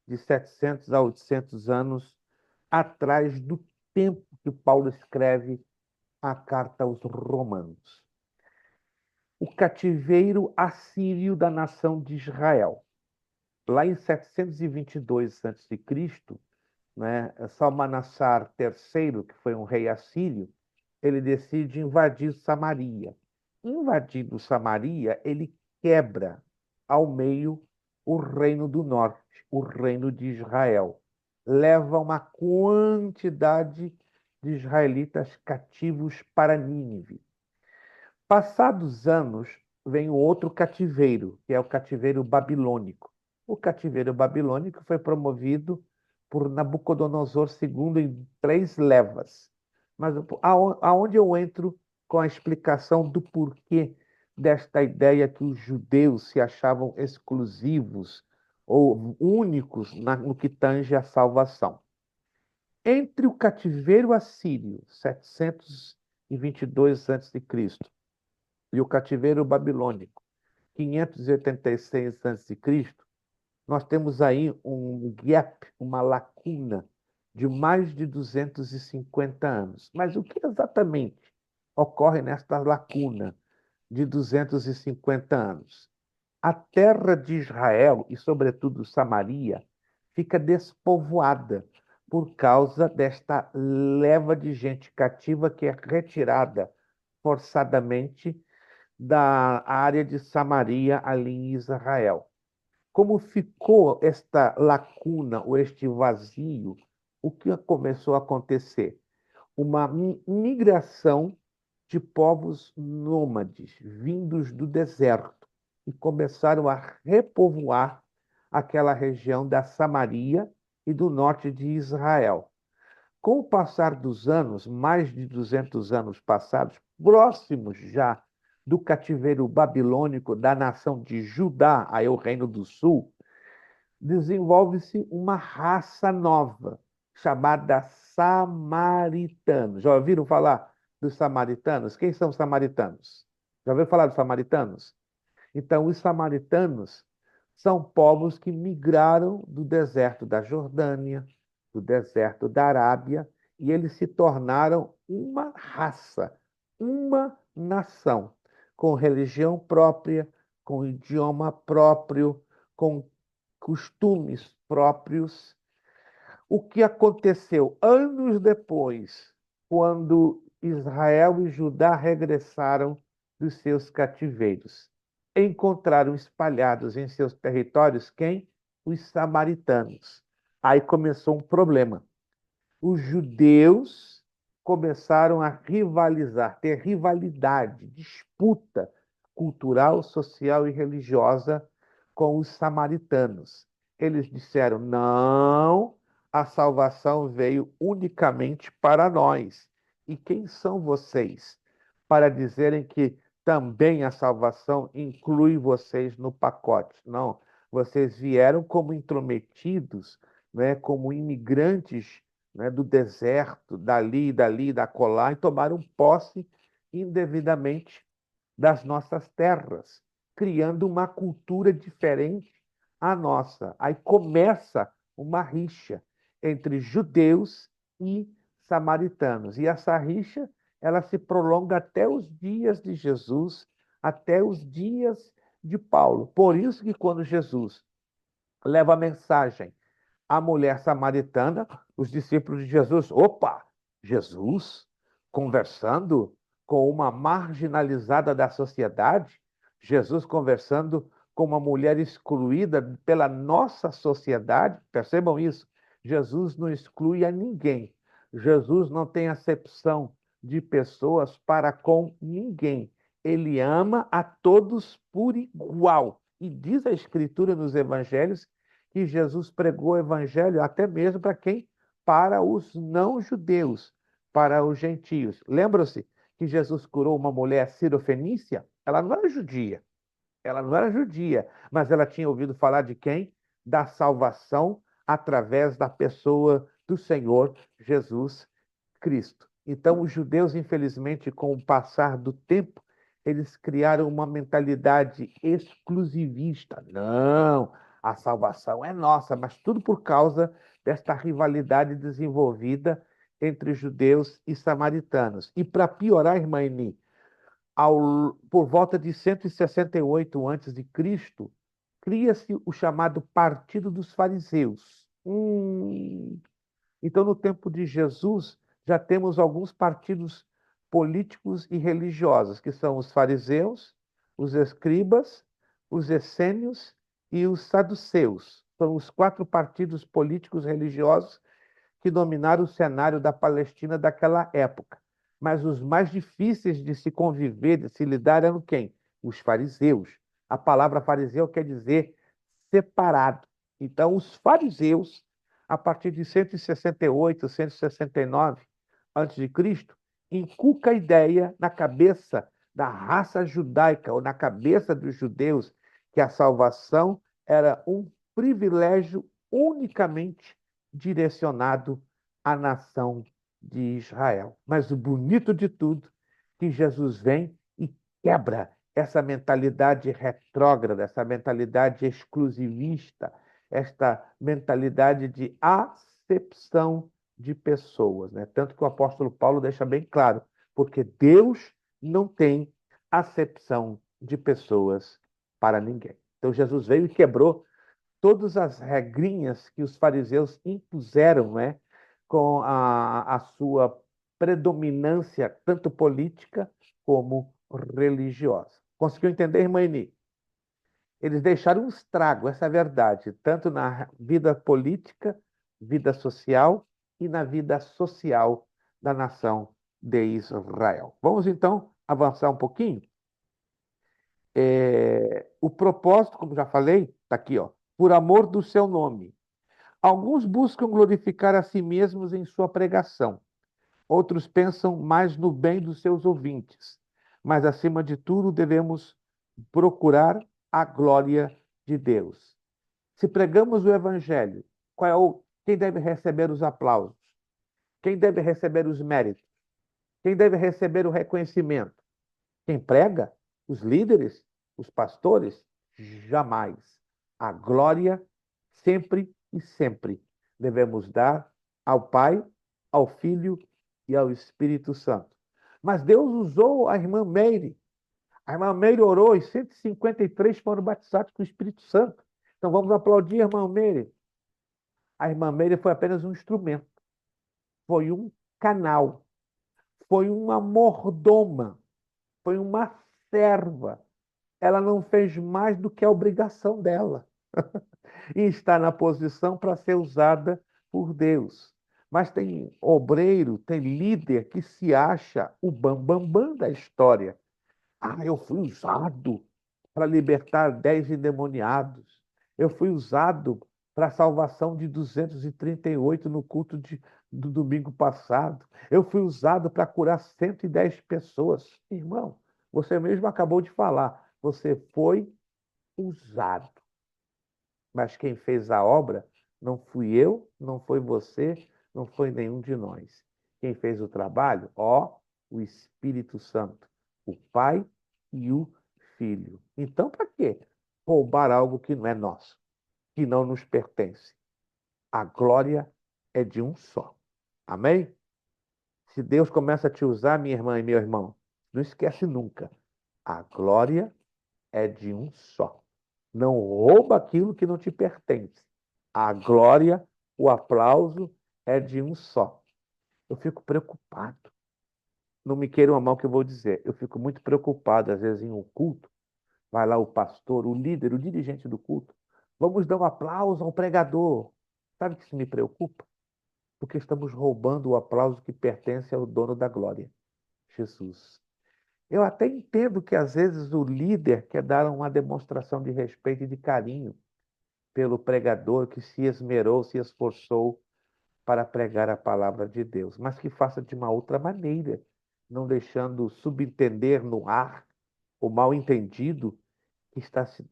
de 700 a 800 anos atrás do tempo que Paulo escreve a carta aos Romanos? O cativeiro assírio da nação de Israel. Lá em 722 a.C., né, Salmanassar III, que foi um rei assírio, ele decide invadir Samaria. Invadindo Samaria, ele quebra ao meio o reino do norte, o reino de Israel. Leva uma quantidade de israelitas cativos para Nínive. Passados anos, vem o outro cativeiro, que é o cativeiro babilônico. O cativeiro babilônico foi promovido por Nabucodonosor II em 3 levas. Mas aonde eu entro com a explicação do porquê desta ideia que os judeus se achavam exclusivos ou únicos no que tange à salvação? Entre o cativeiro assírio, 722 a.C., e o cativeiro babilônico, 586 a.C., nós temos aí um gap, uma lacuna de mais de 250 anos. Mas o que exatamente ocorre nesta lacuna de 250 anos? A terra de Israel, e sobretudo Samaria, fica despovoada por causa desta leva de gente cativa que é retirada forçadamente da área de Samaria ali em Israel. Como ficou esta lacuna ou este vazio, o que começou a acontecer? Uma migração de povos nômades vindos do deserto e começaram a repovoar aquela região da Samaria e do norte de Israel. Com o passar dos anos, mais de 200 anos passados, próximos já do cativeiro babilônico da nação de Judá, aí o Reino do Sul, desenvolve-se uma raça nova, chamada samaritanos. Já ouviram falar dos samaritanos? Quem são os samaritanos? Já ouviram falar dos samaritanos? Então, os samaritanos são povos que migraram do deserto da Jordânia, do deserto da Arábia, e eles se tornaram uma raça, uma nação, com religião própria, com idioma próprio, com costumes próprios. O que aconteceu anos depois, quando Israel e Judá regressaram dos seus cativeiros? Encontraram espalhados em seus territórios quem? Os samaritanos. Aí começou um problema. Os judeus começaram a rivalizar, ter rivalidade, disputa cultural, social e religiosa com os samaritanos. Eles disseram: não, a salvação veio unicamente para nós. E quem são vocês para dizerem que também a salvação inclui vocês no pacote? Não, vocês vieram como intrometidos, né, como imigrantes, né, do deserto, dali, da colar, e tomaram posse indevidamente das nossas terras, criando uma cultura diferente à nossa. Aí começa uma rixa entre judeus e samaritanos. E essa rixa, ela se prolonga até os dias de Jesus, até os dias de Paulo. Por isso que quando Jesus leva a mensagem à mulher samaritana, os discípulos de Jesus, opa, Jesus conversando com uma marginalizada da sociedade, Jesus conversando com uma mulher excluída pela nossa sociedade, percebam isso, Jesus não exclui a ninguém, Jesus não tem acepção de pessoas para com ninguém, ele ama a todos por igual, e diz a Escritura nos Evangelhos que Jesus pregou o evangelho até mesmo para quem? Para os não-judeus, para os gentios. Lembram-se que Jesus curou uma mulher cirofenícia? Ela não era judia. Ela não era judia, mas ela tinha ouvido falar de quem? Da salvação através da pessoa do Senhor Jesus Cristo. Então, os judeus, infelizmente, com o passar do tempo, eles criaram uma mentalidade exclusivista. Não, a salvação é nossa, mas tudo por causa desta rivalidade desenvolvida entre judeus e samaritanos. E para piorar, irmã Eni, por volta de 168 a.C., cria-se o chamado Partido dos Fariseus. Então, no tempo de Jesus, já temos alguns partidos políticos e religiosos, que são os fariseus, os escribas, os essênios e os saduceus. São os 4 partidos políticos religiosos que dominaram o cenário da Palestina daquela época. Mas os mais difíceis de se conviver, de se lidar, eram quem? Os fariseus. A palavra fariseu quer dizer separado. Então, os fariseus, a partir de 168, 169 a.C., inculca a ideia na cabeça da raça judaica, ou na cabeça dos judeus, que a salvação era um privilégio unicamente direcionado à nação de Israel. Mas o bonito de tudo, que Jesus vem e quebra essa mentalidade retrógrada, essa mentalidade exclusivista, esta mentalidade de acepção de pessoas, né? Tanto que o apóstolo Paulo deixa bem claro, porque Deus não tem acepção de pessoas para ninguém. Então Jesus veio e quebrou todas as regrinhas que os fariseus impuseram, né, com a sua predominância, tanto política como religiosa. Conseguiu entender, irmã Eni? Eles deixaram um estrago, essa é a verdade, tanto na vida política, vida social e na vida social da nação de Israel. Vamos então avançar um pouquinho? O propósito, como já falei, está aqui, ó, por amor do seu nome. Alguns buscam glorificar a si mesmos em sua pregação. Outros pensam mais no bem dos seus ouvintes. Mas, acima de tudo, devemos procurar a glória de Deus. Se pregamos o Evangelho, quem deve receber os aplausos? Quem deve receber os méritos? Quem deve receber o reconhecimento? Quem prega? Os líderes? Os pastores? Jamais. A glória, sempre e sempre, devemos dar ao Pai, ao Filho e ao Espírito Santo. Mas Deus usou a irmã Meire. A irmã Meire orou e 153 foram batizados com o Espírito Santo. Então vamos aplaudir a irmã Meire. A irmã Meire foi apenas um instrumento, foi um canal, foi uma mordoma, foi uma serva. Ela não fez mais do que a obrigação dela e está na posição para ser usada por Deus. Mas tem obreiro, tem líder que se acha o bambambam bam, bam da história. Eu fui usado para libertar 10 endemoniados. Eu fui usado para a salvação de 238 no culto do domingo passado. Eu fui usado para curar 110 pessoas. Irmão, você mesmo acabou de falar. Você foi usado. Mas quem fez a obra não fui eu, não foi você, não foi nenhum de nós. Quem fez o trabalho? O Espírito Santo, o Pai e o Filho. Então, para quê? Roubar algo que não é nosso, que não nos pertence. A glória é de um só. Amém? Se Deus começa a te usar, minha irmã e meu irmão, não esquece nunca. A glória é de um só. Não rouba aquilo que não te pertence. A glória, o aplauso é de um só. Eu fico preocupado. Não me queiram a mal que eu vou dizer. Eu fico muito preocupado, às vezes, em um culto. Vai lá o pastor, o líder, o dirigente do culto. Vamos dar um aplauso ao pregador. Sabe o que isso me preocupa? Porque estamos roubando o aplauso que pertence ao dono da glória, Jesus. Eu até entendo que, às vezes, o líder quer dar uma demonstração de respeito e de carinho pelo pregador que se esmerou, se esforçou para pregar a palavra de Deus, mas que faça de uma outra maneira, não deixando subentender no ar o mal entendido que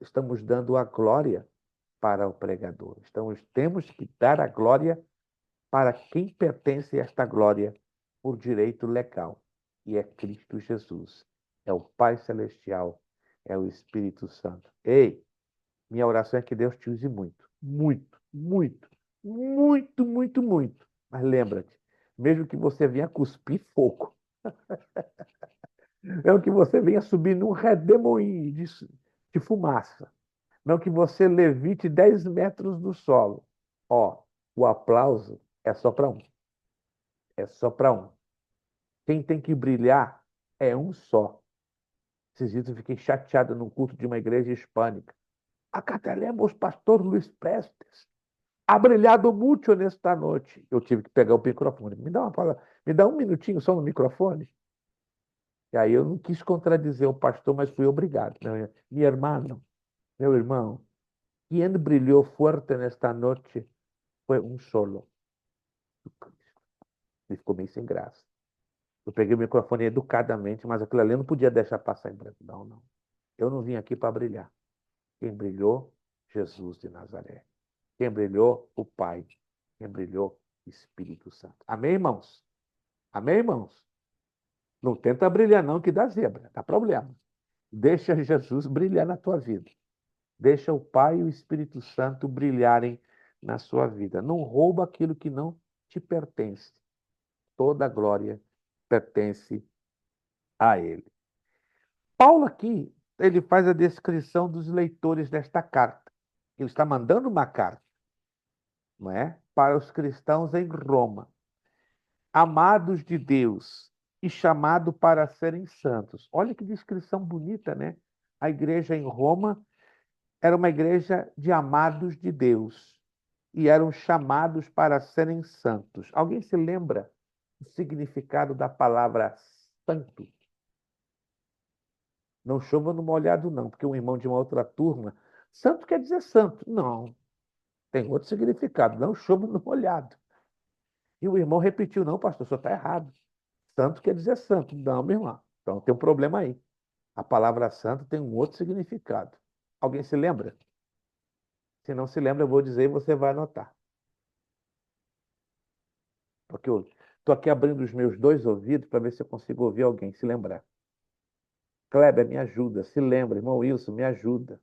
estamos dando a glória para o pregador. Temos que dar a glória para quem pertence a esta glória por direito legal, e é Cristo Jesus. é o Pai Celestial, é o Espírito Santo. Ei, minha oração é que Deus te use muito, muito, muito, muito, muito, muito. Mas lembra-te, mesmo que você venha cuspir fogo, mesmo que você venha subir num redemoinho de fumaça, não que você levite 10 metros do solo. Ó, o aplauso é só para um. É só para um. Quem tem que brilhar é um só. Esses dias eu fiquei chateado no culto de uma igreja hispânica. Acá tenemos pastor Luiz Prestes. Ha brilhado muito nesta noite. Eu tive que pegar o microfone. Me dá uma palavra, me dá um minutinho só no microfone. E aí eu não quis contradizer o pastor, mas fui obrigado. Meu irmão, meu irmão, quem brilhou forte nesta noite foi um solo. Ele ficou meio sem graça. Eu peguei o microfone educadamente, mas aquilo ali eu não podia deixar passar em branco. Não, não. Eu não vim aqui para brilhar. Quem brilhou? Jesus de Nazaré. Quem brilhou? O Pai. Quem brilhou? O Espírito Santo. Amém, irmãos? Amém, irmãos? Não tenta brilhar não, que dá zebra, dá problema. Deixa Jesus brilhar na tua vida. Deixa o Pai e o Espírito Santo brilharem na sua vida. Não rouba aquilo que não te pertence. Toda a glória pertence a Ele. Paulo aqui, ele faz a descrição dos leitores desta carta. Ele está mandando uma carta, não é? Para os cristãos em Roma, amados de Deus e chamados para serem santos. Olha que descrição bonita, né? A igreja em Roma era uma igreja de amados de Deus e eram chamados para serem santos. Alguém se lembra do significado da palavra santo? Não chova no molhado, não, porque um irmão de uma outra turma, santo quer dizer santo. Não, tem outro significado, não chova no molhado. E o irmão repetiu, não, pastor, o senhor está errado. Santo quer dizer santo. Não, meu irmão, então tem um problema aí. A palavra santo tem um outro significado. Alguém se lembra? Se não se lembra, eu vou dizer e você vai anotar. Porque eu estou aqui abrindo os meus dois ouvidos para ver se eu consigo ouvir alguém se lembrar. Kleber, me ajuda. Se lembra, irmão Wilson, me ajuda.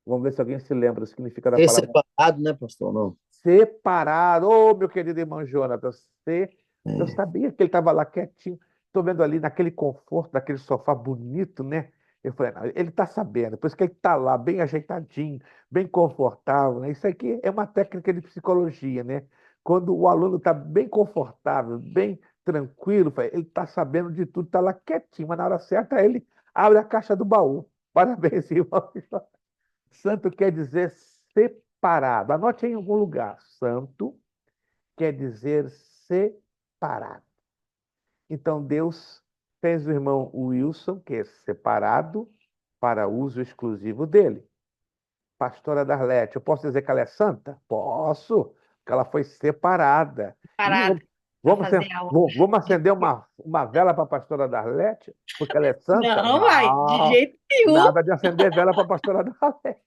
Vamos ver se alguém se lembra do significado da Ser palavra separado, né, pastor? Não. separar. Ô, meu querido irmão Jonatas, eu É. sabia que ele estava lá quietinho. Estou vendo ali naquele conforto, naquele sofá bonito, né? Eu falei, não, ele está sabendo, por isso que ele está lá, bem ajeitadinho, bem confortável, né? Isso aqui é uma técnica de psicologia, né? Quando o aluno está bem confortável, bem tranquilo, ele está sabendo de tudo, está lá quietinho, mas na hora certa ele abre a caixa do baú. Parabéns, irmão. Santo quer dizer separado. Anote em algum lugar. Santo quer dizer separado. Então, Deus fez o irmão Wilson, que é separado, para uso exclusivo dele. Pastora Darlete, eu posso dizer que ela é santa? Posso, porque ela foi separada. Parado para Vamos, fazer a obra. vamos acender uma vela para a pastora Darlete? Porque ela é santa? Não, vai, de Não, jeito nenhum. nada de acender vela para a pastora Darlete.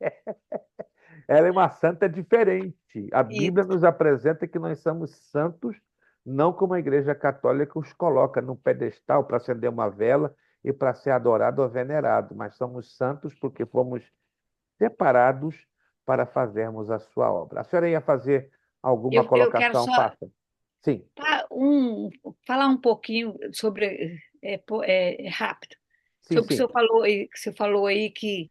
Ela é uma santa diferente. A Bíblia nos apresenta que nós somos santos, não como a Igreja Católica os coloca num pedestal para acender uma vela e para ser adorado ou venerado, mas somos santos porque fomos separados para fazermos a sua obra. A senhora ia fazer alguma Eu quero colocação, só faça. Sim, falar um pouquinho sobre, rápido, sim, sobre o que o sim. senhor falou aí que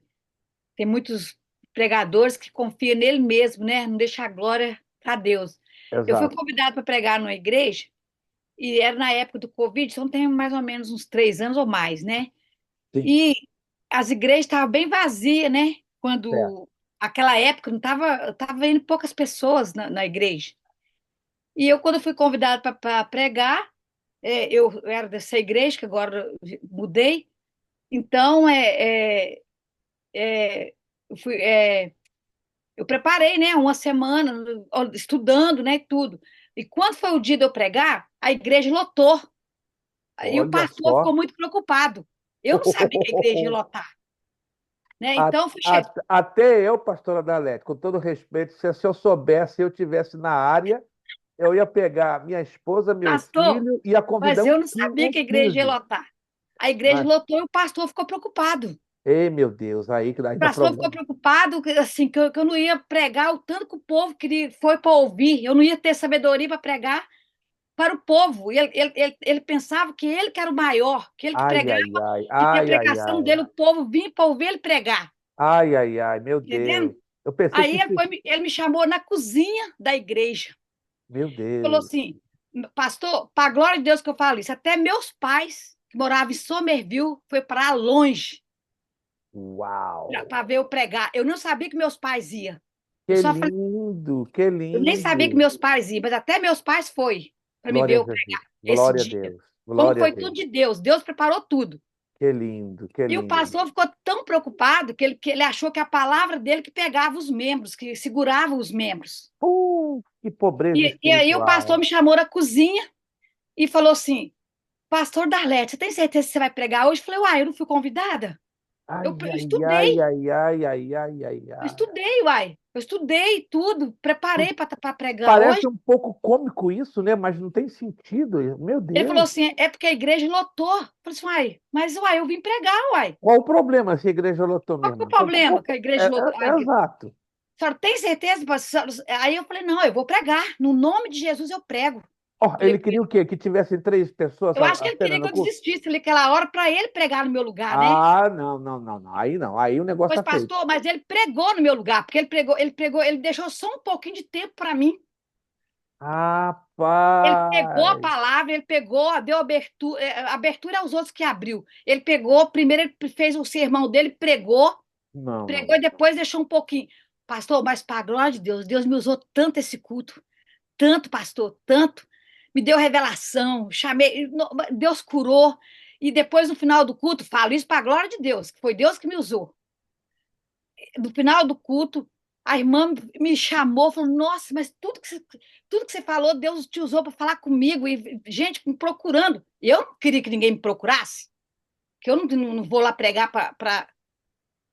tem muitos pregadores que confiam nele mesmo, né? Não deixa a glória para Deus. Eu fui Exato. convidada para pregar numa igreja e era na época do Covid, então tem mais ou menos uns 3 anos ou mais, né? Sim, E as igrejas estavam bem vazias, né? certo. Quando aquela época não tava indo poucas pessoas na igreja. E eu, quando fui convidada para pregar, eu era dessa igreja, que agora eu mudei, então eu fui, eu preparei, né, uma semana estudando, né, tudo. E quando foi o dia de eu pregar, a igreja lotou. E o Olha pastor ficou só. muito preocupado. Eu não sabia que a igreja ia lotar, né? A- Então, fui Até eu, pastora Dalete, com todo respeito, se eu soubesse, eu tivesse na área, eu ia pegar minha esposa, meu pastor, filho, ia mas convidar eu não sabia uns que a igreja ia 15. lotar. A igreja Mas, lotou e o pastor ficou preocupado. ei, meu Deus, aí que O dá pastor ficou problema. preocupado, assim, que eu não ia pregar o tanto que o povo queria, foi para ouvir. Eu não ia ter sabedoria para pregar para o povo. E ele pensava que ele que era o maior, que ele que Ai, pregava, ai, ai, e que a ai, ai, pregação ai, dele, o povo vinha para ouvir ele pregar. ai, ai, ai, meu Deus. Entendendo? Eu pensei Aí que ele, isso. foi, ele me chamou na cozinha da igreja. Meu Falou Deus. assim, pastor, para a glória de Deus que eu falo isso, até meus pais, que moravam em Somerville, foi para longe Uau. para ver eu pregar. Eu não sabia que meus pais iam. Eu Que só falei, lindo, que eu nem sabia que lindo. meus pais iam, mas até meus pais foi para me ver Glória a eu Jesus. pregar esse Glória a dia. Deus. Como Glória a foi tudo Deus. de Deus. Deus preparou tudo. Que lindo, que E o lindo. pastor ficou tão preocupado que ele achou que a palavra dele que pegava os membros, que segurava os membros. Que pobreza E aí o pastor espiritual. me chamou na cozinha e falou assim, Pastor Darlete, você tem certeza que você vai pregar hoje? Eu falei, uai, eu não fui convidada? Ai, Eu ai, ai, estudei, ai, ai, ai, ai, ai, eu ai. estudei, uai. Eu estudei tudo, preparei para pregar hoje. Parece um pouco cômico isso, né? Mas não tem sentido. Meu Ele falou Deus. assim, é porque a igreja lotou. Eu falei assim, uai, mas uai, eu vim pregar, uai. Qual o problema se a igreja lotou, minha Qual que é o irmã? problema que a igreja lotou? É exato. A senhora tem certeza, pastor? Aí eu falei, não, eu vou pregar. No nome de Jesus eu prego. Ó, Falei ele com queria ele. o quê? Que tivessem 3 pessoas Eu acho que ele queria apenas que no eu culto? desistisse naquela hora para ele pregar no meu lugar, né? Ah, não, não, não, não. Aí não. Aí o negócio Pois, tá feito. pastor, mas ele pregou no meu lugar, porque ele deixou só um pouquinho de tempo para mim. Ele pegou a Rapaz. palavra, ele pegou, deu abertura, abertura aos outros que abriu. Ele pegou, primeiro ele fez o sermão dele, Não, pregou não. e depois deixou um pouquinho. Pastor, mas para a glória de Deus, Deus me usou tanto esse culto, tanto, pastor, tanto. Me deu revelação, chamei, Deus curou. E depois, no final do culto, falo isso para a glória de Deus, que foi Deus que me usou. No final do culto, a irmã me chamou, falou: Nossa, mas tudo que você falou, Deus te usou para falar comigo, e gente me procurando. Eu não queria que ninguém me procurasse, que eu não vou lá pregar para.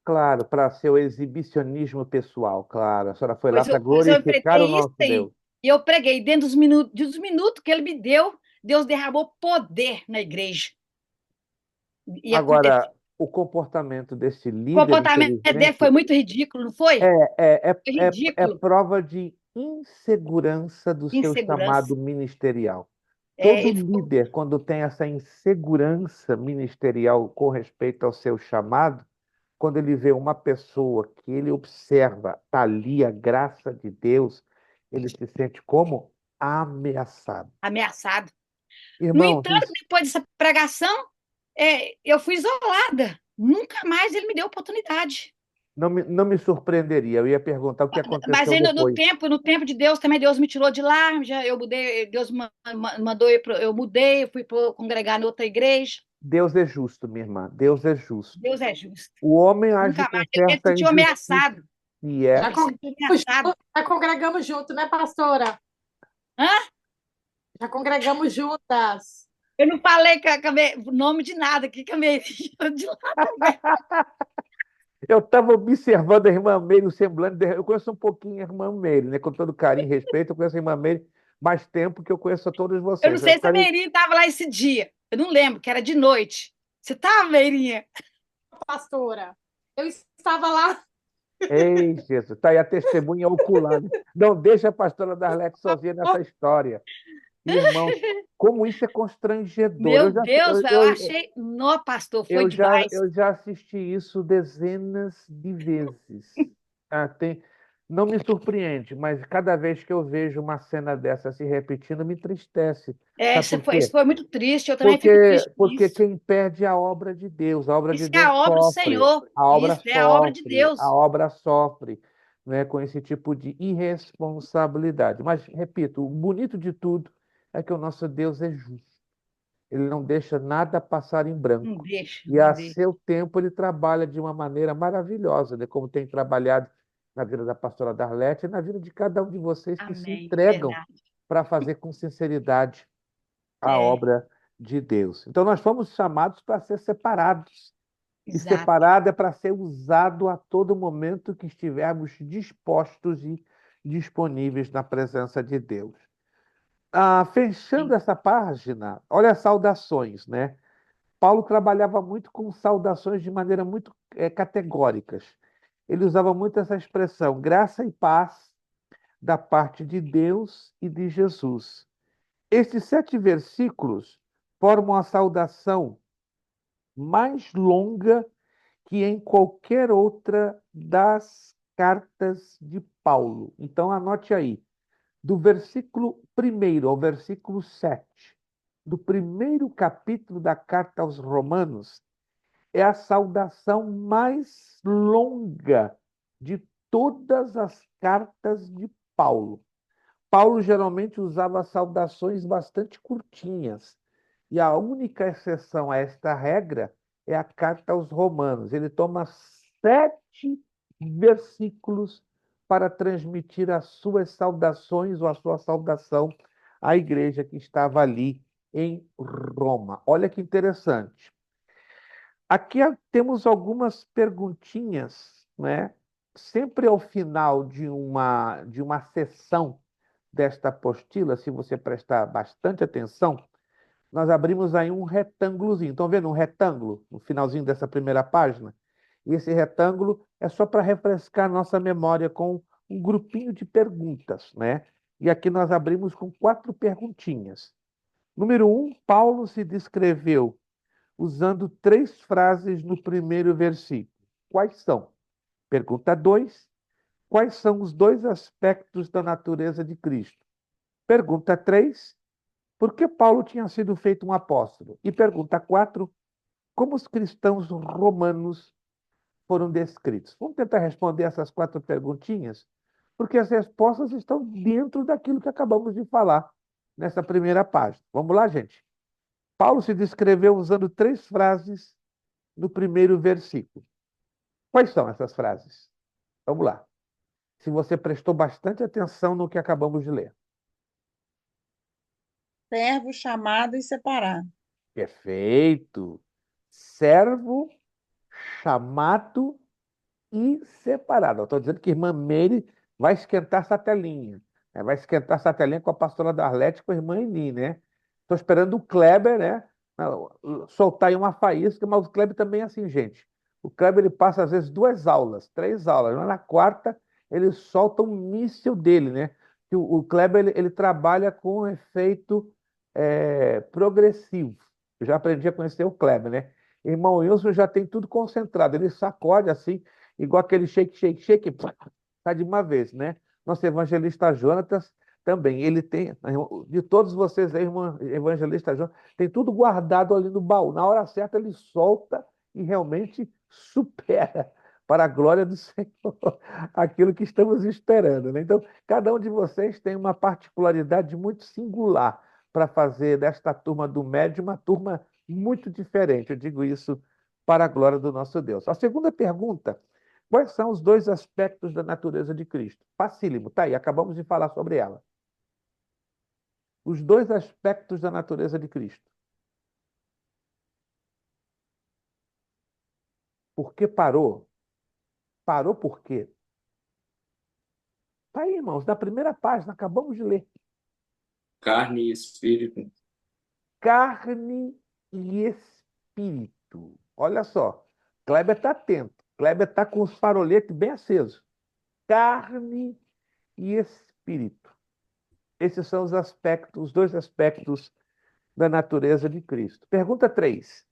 Claro, para seu exibicionismo pessoal, claro. A senhora foi lá para Pois eu glorificar o enfrentei isso nosso aí. Deus. E eu preguei, dentro dos minutos que ele me deu, Deus derramou poder na igreja. E Agora, aconteceu. o comportamento desse O líder comportamento dele foi inteligente muito ridículo, não foi? Foi é ridículo, prova de insegurança do seu insegurança. chamado ministerial. Todo Ele ficou. líder, quando tem essa insegurança ministerial com respeito ao seu chamado, quando ele vê uma pessoa que ele observa, está ali a graça de Deus, ele se sente como ameaçado. Ameaçado. No Irmãos, entanto, depois dessa pregação, eu fui isolada. Nunca mais ele me deu oportunidade. não me surpreenderia. Eu ia perguntar o que Mas aconteceu aí depois. no tempo de Deus também, Deus me tirou de lá, já eu mudei, Deus mandou eu mudei, eu fui congregar em outra igreja. Deus é justo, minha irmã. Deus é justo. Deus é justo. O homem age Nunca mais. com Ele se certa sentiu injustiça ameaçado. e é. Já Ele se sentiu congregamos, ameaçado. já congregamos junto, né, pastora? Hã? Já congregamos juntas. Eu não falei o nome de nada aqui, que a minha de lá também. Eu estava observando a irmã Meire, o semblante dela. Eu conheço um pouquinho a irmã Meire, né? Com todo carinho e respeito, eu conheço a irmã Meire mais tempo que eu conheço a todos Eu não vocês. sei se a Meirinha estava lá esse dia. Eu não lembro, que era de noite. Você estava, Meirinha? Pastora. Eu estava lá. Ei, Jesus, está aí a testemunha ocular, né? Não deixa a pastora Darlete sozinha nessa história. Irmãos, como isso é constrangedor. Meu Deus, eu achei. Não, pastor, foi demais. Eu já assisti isso dezenas de vezes. Não me surpreende, mas cada vez que eu vejo uma cena dessa se repetindo, me entristece. Sabe por Isso quê? foi muito triste, eu também fico triste com Porque isso. quem perde é a obra de Deus, a obra de Isso é a Deus obra do sofre, Senhor. a obra Isso é a obra de sofre, a Deus. obra sofre, né, com esse tipo de irresponsabilidade. Mas, repito, o bonito de tudo é que o nosso Deus é justo. Ele não deixa nada passar em Não branco. deixa, E não a deixa. seu tempo ele trabalha de uma maneira maravilhosa, né? Como tem trabalhado na vida da pastora Darlete e na vida de cada um de vocês que se Amém. entregam Verdade. para fazer com sinceridade a É, obra de Deus. Então nós fomos chamados para ser separados. E exato. separado é para ser usado a todo momento que estivermos dispostos e disponíveis na presença de Deus. Fechando Sim. essa página, olha as saudações, né? Paulo trabalhava muito com saudações de maneira muito categóricas. Ele usava muito essa expressão, graça e paz da parte de Deus e de Jesus. Estes 7 versículos formam a saudação mais longa que em qualquer outra das cartas de Paulo. Então, anote aí, do versículo 1 ao versículo 7, do primeiro capítulo da carta aos Romanos, é a saudação mais longa de todas as cartas de Paulo. Paulo geralmente usava saudações bastante curtinhas, e a única exceção a esta regra é a carta aos Romanos. Ele toma 7 versículos para transmitir as suas saudações ou a sua saudação à igreja que estava ali em Roma. Olha que interessante. Aqui temos algumas perguntinhas, né? Sempre ao final de uma sessão desta apostila, se você prestar bastante atenção, nós abrimos aí um retângulozinho. Estão vendo um retângulo no finalzinho dessa primeira página? E esse retângulo é só para refrescar nossa memória com um grupinho de perguntas, né? E aqui nós abrimos com 4 perguntinhas. Número 1, Paulo se descreveu usando 3 frases no primeiro versículo. Quais são? Pergunta 2, quais são os 2 aspectos da natureza de Cristo? Pergunta 3, por que Paulo tinha sido feito um apóstolo? E pergunta 4, como os cristãos romanos foram descritos? Vamos tentar responder essas 4 perguntinhas, porque as respostas estão dentro daquilo que acabamos de falar nessa primeira página. Vamos lá, gente? Paulo se descreveu usando 3 frases no primeiro versículo. Quais são essas frases? Vamos lá. Se você prestou bastante atenção no que acabamos de ler. Servo, chamado e separado. Perfeito. Servo, chamado e separado. Eu estou dizendo que irmã Meire vai esquentar essa telinha. Né? Vai esquentar essa telinha com a pastora Darlete e com a irmã Eni, né? Estou esperando o Kleber, né? Soltar aí uma faísca, mas o Kleber também é assim, gente. O Kleber ele passa às vezes 2 aulas, 3 aulas. Mas na quarta ele solta um míssil dele, né? Que o Kleber ele trabalha com efeito progressivo. Eu já aprendi a conhecer o Kleber, né? Irmão Wilson já tem tudo concentrado. Ele sacode assim, igual aquele shake, shake, shake, sai de uma vez, né? Nosso evangelista Jonatas também. Ele tem, de todos vocês aí, irmão evangelista Jonatas, tem tudo guardado ali no baú. Na hora certa ele solta e realmente supera para a glória do Senhor aquilo que estamos esperando, né? Então, cada um de vocês tem uma particularidade muito singular para fazer desta turma do médio uma turma muito diferente. Eu digo isso para a glória do nosso Deus. A segunda pergunta: quais são os 2 aspectos da natureza de Cristo? Facílimo, tá aí, acabamos de falar sobre ela. Os 2 aspectos da natureza de Cristo. Por que parou? Parou por quê? Tá aí, irmãos, na primeira página, acabamos de ler. Carne e espírito. Carne e espírito. Olha só, Kleber está atento. Kleber está com os faroletes bem acesos. Carne e espírito. Esses são os aspectos, os 2 aspectos da natureza de Cristo. Pergunta 3.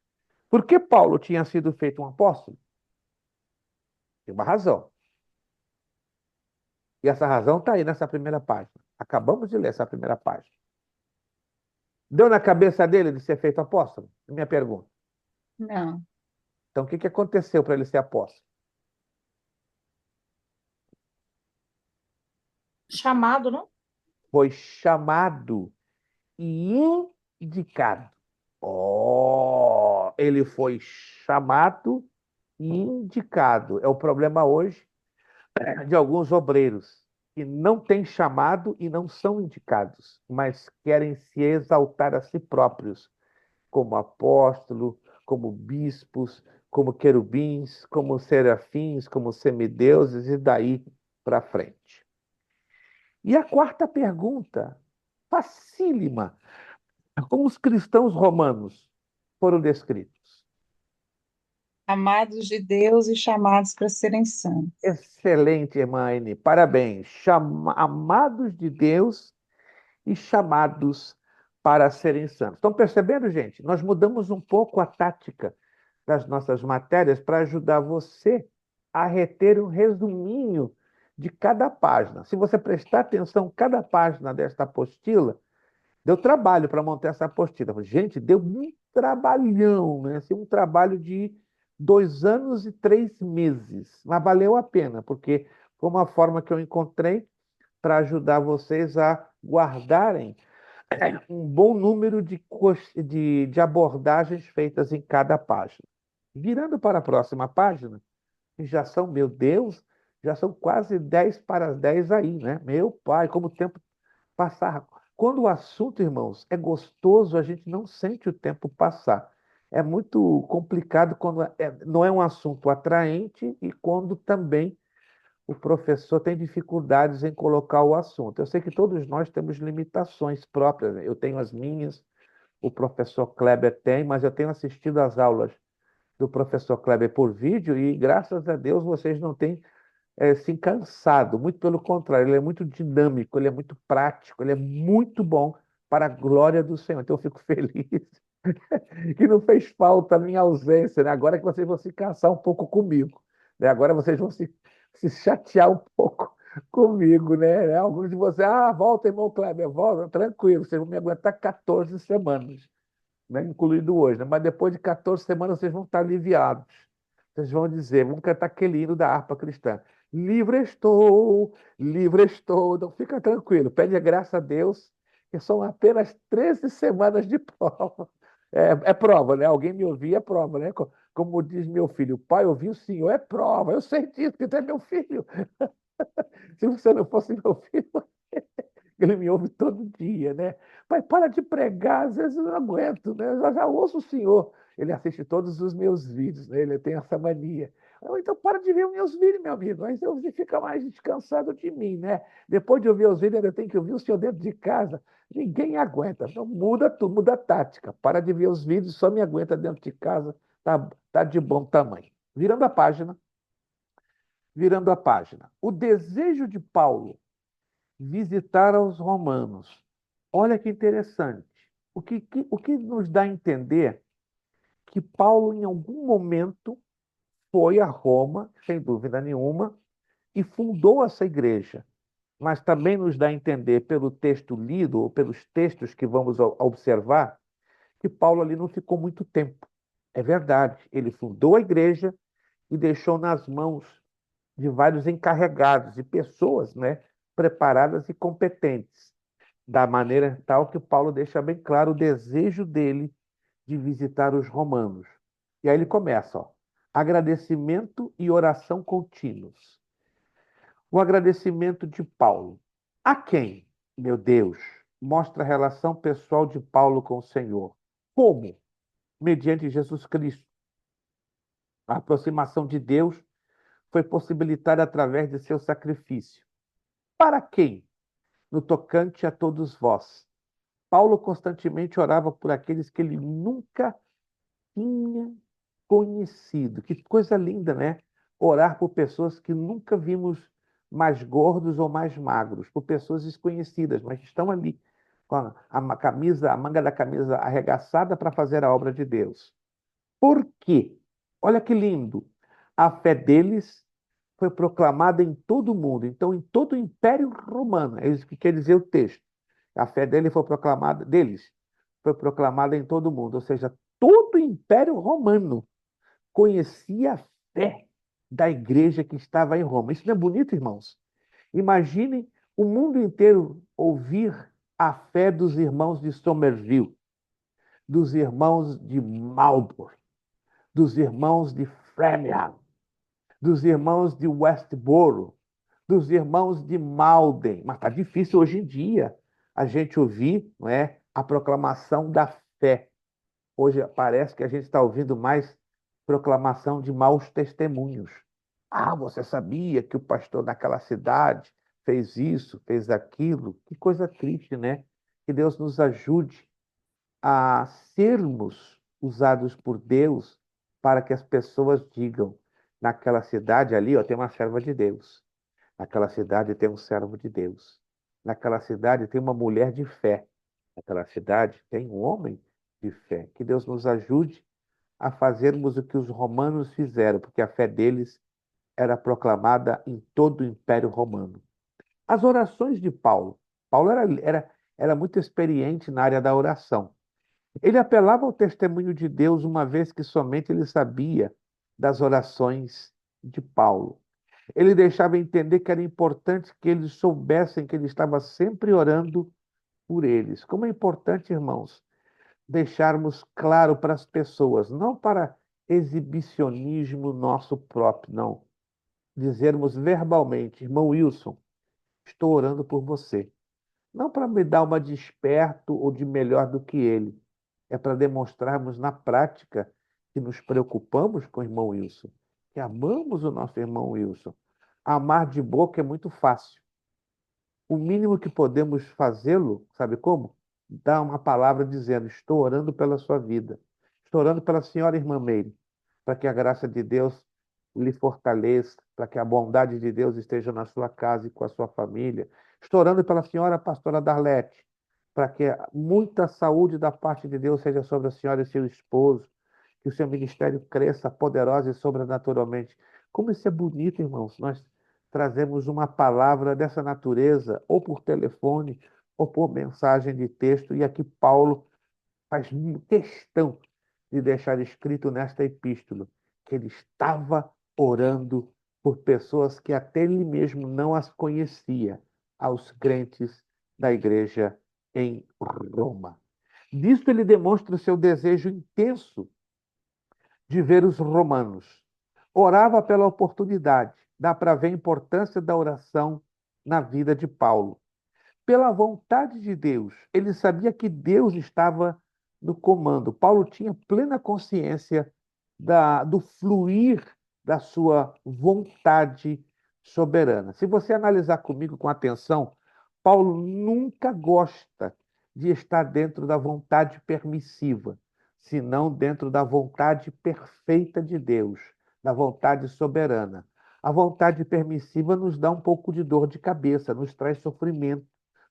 Por que Paulo tinha sido feito um apóstolo? Tem uma razão. E essa razão está aí nessa primeira página. Acabamos de ler essa primeira página. Deu na cabeça dele de ser feito apóstolo? Minha pergunta. Não. Então, o que aconteceu para ele ser apóstolo? Chamado, não? Foi chamado e indicado. Ele foi chamado e indicado. É o problema hoje de alguns obreiros que não têm chamado e não são indicados, mas querem se exaltar a si próprios como apóstolo, como bispos, como querubins, como serafins, como semideuses e daí para frente. E a quarta pergunta, facílima. Como os cristãos romanos foram descritos? Amados de Deus e chamados para serem santos. Excelente, irmã Aine. Parabéns. Amados de Deus e chamados para serem santos. Estão percebendo, gente? Nós mudamos um pouco a tática das nossas matérias para ajudar você a reter um resuminho de cada página. Se você prestar atenção, cada página desta apostila, deu trabalho para montar essa apostila. Gente, deu um trabalhão, né? Assim, um trabalho de 2 anos e 3 meses. Mas valeu a pena, porque foi uma forma que eu encontrei para ajudar vocês a guardarem um bom número de abordagens feitas em cada página. Virando para a próxima página, que já são, meu Deus, já são quase 10 para as 10 aí, né? Meu pai, como o tempo passar. Quando o assunto, irmãos, é gostoso, a gente não sente o tempo passar. É muito complicado quando não é um assunto atraente e quando também o professor tem dificuldades em colocar o assunto. Eu sei que todos nós temos limitações próprias, né? Eu tenho as minhas, o professor Kleber tem, mas eu tenho assistido às aulas do professor Kleber por vídeo e, graças a Deus, vocês não têm se cansado. Muito pelo contrário, ele é muito dinâmico, ele é muito prático, ele é muito bom para a glória do Senhor. Então, eu fico feliz que não fez falta a minha ausência, né? Agora que vocês vão se cansar um pouco comigo, né? Agora vocês vão se chatear um pouco comigo, né? Alguns de vocês, volta, irmão Kleber, volta, tranquilo, vocês vão me aguentar 14 semanas, né? Incluído hoje, né? Mas depois de 14 semanas vocês vão estar aliviados. Vocês vão dizer, vamos cantar aquele hino da harpa cristã. Livre estou. Então fica tranquilo, pede a graça a Deus, que são apenas 13 semanas de prova. É prova, né? Alguém me ouvir é prova, né? Como diz meu filho, pai, ouvi o senhor, é prova. Eu sei disso, porque tu é meu filho. Se você não fosse meu filho, ele me ouve todo dia, né? Pai, para de pregar, às vezes eu não aguento, né? Eu já ouço o senhor. Ele assiste todos os meus vídeos, né? Ele tem essa mania. Então para de ver os meus vídeos, meu amigo. Aí você fica mais descansado de mim, né? Depois de ouvir os vídeos, ainda tem que ouvir o senhor dentro de casa. Ninguém aguenta. Então muda tudo, muda a tática. Para de ver os vídeos, só me aguenta dentro de casa. Tá de bom tamanho. Virando a página. Virando a página. O desejo de Paulo visitar aos romanos. Olha que interessante. O que nos dá a entender que Paulo, em algum momento, foi a Roma, sem dúvida nenhuma, e fundou essa igreja. Mas também nos dá a entender, pelo texto lido, ou pelos textos que vamos observar, que Paulo ali não ficou muito tempo. É verdade, ele fundou a igreja e deixou nas mãos de vários encarregados, de pessoas, né, preparadas e competentes, da maneira tal que Paulo deixa bem claro o desejo dele de visitar os romanos. E aí ele começa, ó, agradecimento e oração contínuos. O agradecimento de Paulo. A quem, meu Deus, mostra a relação pessoal de Paulo com o Senhor. Como? Mediante Jesus Cristo. A aproximação de Deus foi possibilitada através de seu sacrifício. Para quem? No tocante a todos vós. Paulo constantemente orava por aqueles que ele nunca tinha conhecido. Que coisa linda, né? Orar por pessoas que nunca vimos mais gordos ou mais magros, por pessoas desconhecidas, mas que estão ali com a camisa, a manga da camisa arregaçada para fazer a obra de Deus. Por quê? Olha que lindo. A fé deles foi proclamada em todo o mundo, então em todo o Império Romano. É isso que quer dizer o texto. A fé deles foi proclamada em todo o mundo, ou seja, todo o Império Romano conhecia a fé da igreja que estava em Roma. Isso não é bonito, irmãos? Imaginem o mundo inteiro ouvir a fé dos irmãos de Somerville, dos irmãos de Marlborough, dos irmãos de Framingham, dos irmãos de Westboro, dos irmãos de Malden. Mas está difícil hoje em dia a gente ouvir, não é, a proclamação da fé. Hoje parece que a gente está ouvindo mais proclamação de maus testemunhos. Você sabia que o pastor daquela cidade fez isso, fez aquilo? Que coisa triste, né? Que Deus nos ajude a sermos usados por Deus para que as pessoas digam, naquela cidade ali, ó, tem uma serva de Deus. Naquela cidade tem um servo de Deus. Naquela cidade tem uma mulher de fé. Naquela cidade tem um homem de fé. Que Deus nos ajude a fazermos o que os romanos fizeram, porque a fé deles era proclamada em todo o Império Romano. As orações de Paulo. Paulo era muito experiente na área da oração. Ele apelava ao testemunho de Deus, uma vez que somente ele sabia das orações de Paulo. Ele deixava entender que era importante que eles soubessem que ele estava sempre orando por eles. Como é importante, irmãos, deixarmos claro para as pessoas, não para exibicionismo nosso próprio, não. Dizermos verbalmente, irmão Wilson, estou orando por você. Não para me dar uma de esperto ou de melhor do que ele. É para demonstrarmos na prática que nos preocupamos com o irmão Wilson, que amamos o nosso irmão Wilson. Amar de boca é muito fácil. O mínimo que podemos fazê-lo, sabe como? Dar uma palavra dizendo: estou orando pela sua vida. Estou orando pela senhora irmã Meire, para que a graça de Deus lhe fortaleça, para que a bondade de Deus esteja na sua casa e com a sua família. Estou orando pela senhora pastora Darlete, para que muita saúde da parte de Deus seja sobre a senhora e seu esposo, que o seu ministério cresça poderosa e sobrenaturalmente. Como isso é bonito, irmãos. Nós trazemos uma palavra dessa natureza, ou por telefone, ou por mensagem de texto, e aqui Paulo faz questão de deixar escrito nesta epístola que ele estava orando por pessoas que até ele mesmo não as conhecia, aos crentes da igreja em Roma. Disso ele demonstra o seu desejo intenso de ver os romanos. Orava pela oportunidade. Dá para ver a importância da oração na vida de Paulo. Pela vontade de Deus. Ele sabia que Deus estava no comando. Paulo tinha plena consciência do fluir da sua vontade soberana. Se você analisar comigo com atenção, Paulo nunca gosta de estar dentro da vontade permissiva, senão dentro da vontade perfeita de Deus, da vontade soberana. A vontade permissiva nos dá um pouco de dor de cabeça, nos traz sofrimento,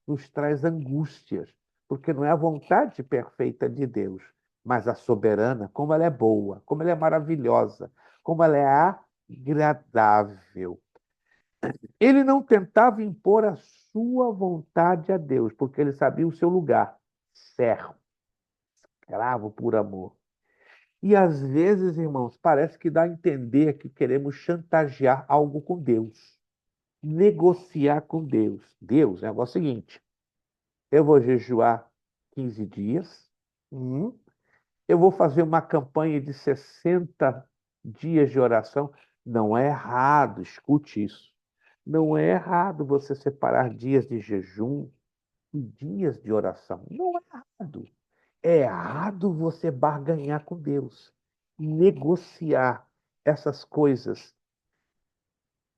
nos traz angústias, porque não é a vontade perfeita de Deus, mas a soberana, como ela é boa, como ela é maravilhosa, como ela é agradável. Ele não tentava impor a sua vontade a Deus, porque ele sabia o seu lugar, servo, escravo por amor. E às vezes, irmãos, parece que dá a entender que queremos chantagear algo com Deus, negociar com Deus. Deus, é o negócio seguinte: eu vou jejuar 15 dias, eu vou fazer uma campanha de 60 dias de oração. Não é errado, escute isso. Não é errado você separar dias de jejum e dias de oração. Não é errado. É errado você barganhar com Deus, negociar essas coisas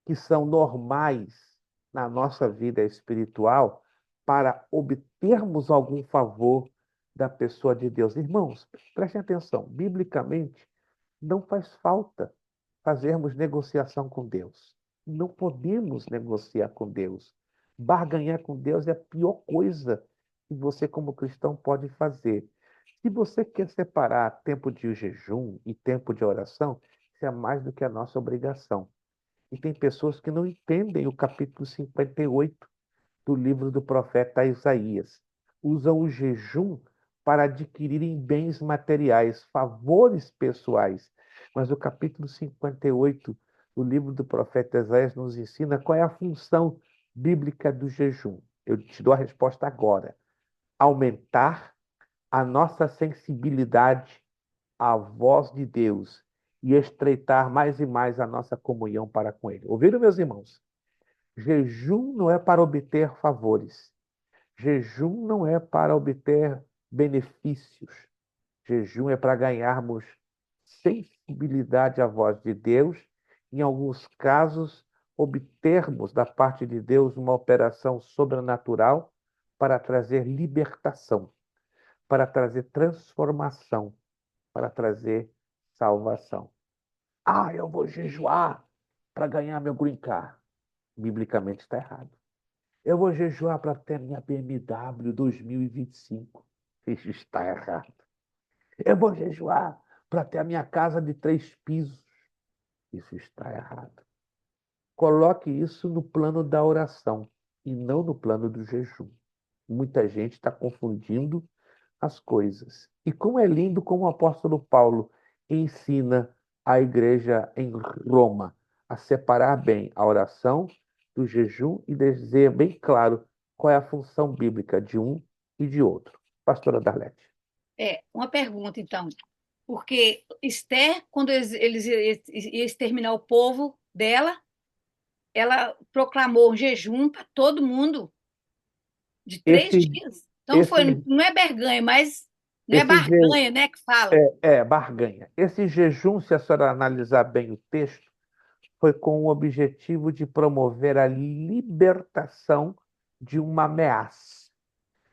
que são normais na nossa vida espiritual para obtermos algum favor da pessoa de Deus. Irmãos, prestem atenção, biblicamente não faz falta fazermos negociação com Deus. Não podemos negociar com Deus. Barganhar com Deus é a pior coisa que você, como cristão, pode fazer. Se você quer separar tempo de jejum e tempo de oração, isso é mais do que a nossa obrigação. E tem pessoas que não entendem o capítulo 58 do livro do profeta Isaías. Usam o jejum para adquirirem bens materiais, favores pessoais. Mas o capítulo 58 do livro do profeta Isaías nos ensina qual é a função bíblica do jejum. Eu te dou a resposta agora. Aumentar a nossa sensibilidade à voz de Deus e estreitar mais e mais a nossa comunhão para com Ele. Ouviram, meus irmãos? Jejum não é para obter favores. Jejum não é para obter benefícios. Jejum é para ganharmos sensibilidade à voz de Deus, em alguns casos, obtermos da parte de Deus uma operação sobrenatural para trazer libertação, para trazer transformação, para trazer salvação. Ah, eu vou jejuar para ganhar meu green card. Biblicamente está errado. Eu vou jejuar para ter minha BMW 2025. Isso está errado. Eu vou jejuar para ter a minha casa de 3 pisos. Isso está errado. Coloque isso no plano da oração e não no plano do jejum. Muita gente está confundindo as coisas. E como é lindo como o apóstolo Paulo ensina a igreja em Roma a separar bem a oração do jejum e dizer bem claro qual é a função bíblica de um e de outro. Pastora Darlete. Uma pergunta, então. Porque Esther, quando eles iam exterminar o povo dela, ela proclamou um jejum para todo mundo de 3 dias. Então Esse, não é berganha, mas não é esse, je- barganha, né, que fala. barganha. Esse jejum, se a senhora analisar bem o texto, foi com o objetivo de promover a libertação de uma ameaça.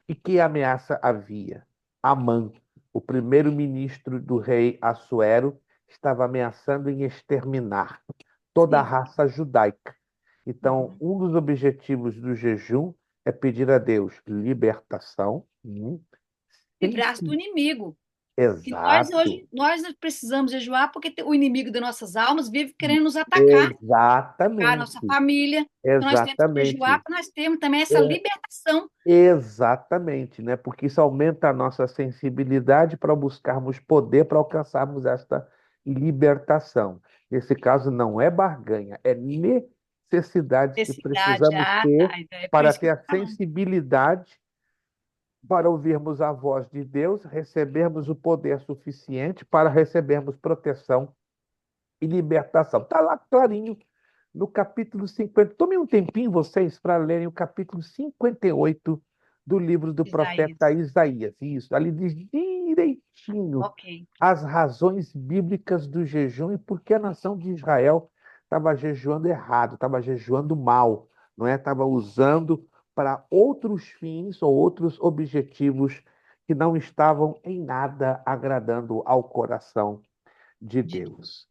E que ameaça havia? Amã, o primeiro-ministro do rei Assuero, estava ameaçando em exterminar toda a Sim. raça judaica. Então, um dos objetivos do jejum é pedir a Deus libertação. Livrar-se do inimigo. Que nós Exato. hoje nós precisamos jejuar porque o inimigo das nossas almas vive querendo nos atacar, a nossa Exatamente. família. Então nós temos que jejuar Exatamente. para nós termos também essa libertação. Exatamente, né? Porque isso aumenta a nossa sensibilidade para buscarmos poder para alcançarmos esta libertação. Nesse caso, não é barganha, é necessidade que Necessidade. precisamos Tá. ter Então é por para isso que ter eu a estou falando. sensibilidade para ouvirmos a voz de Deus, recebermos o poder suficiente para recebermos proteção e libertação. Está lá clarinho no capítulo 50. Tome um tempinho, vocês, para lerem o capítulo 58 do livro do profeta Isaías. Isaías. Isso, ali diz direitinho Ok. as razões bíblicas do jejum e por que a nação de Israel estava jejuando errado, estava jejuando mal, não é? Estava usando para outros fins ou outros objetivos que não estavam em nada agradando ao coração de De Deus. Deus.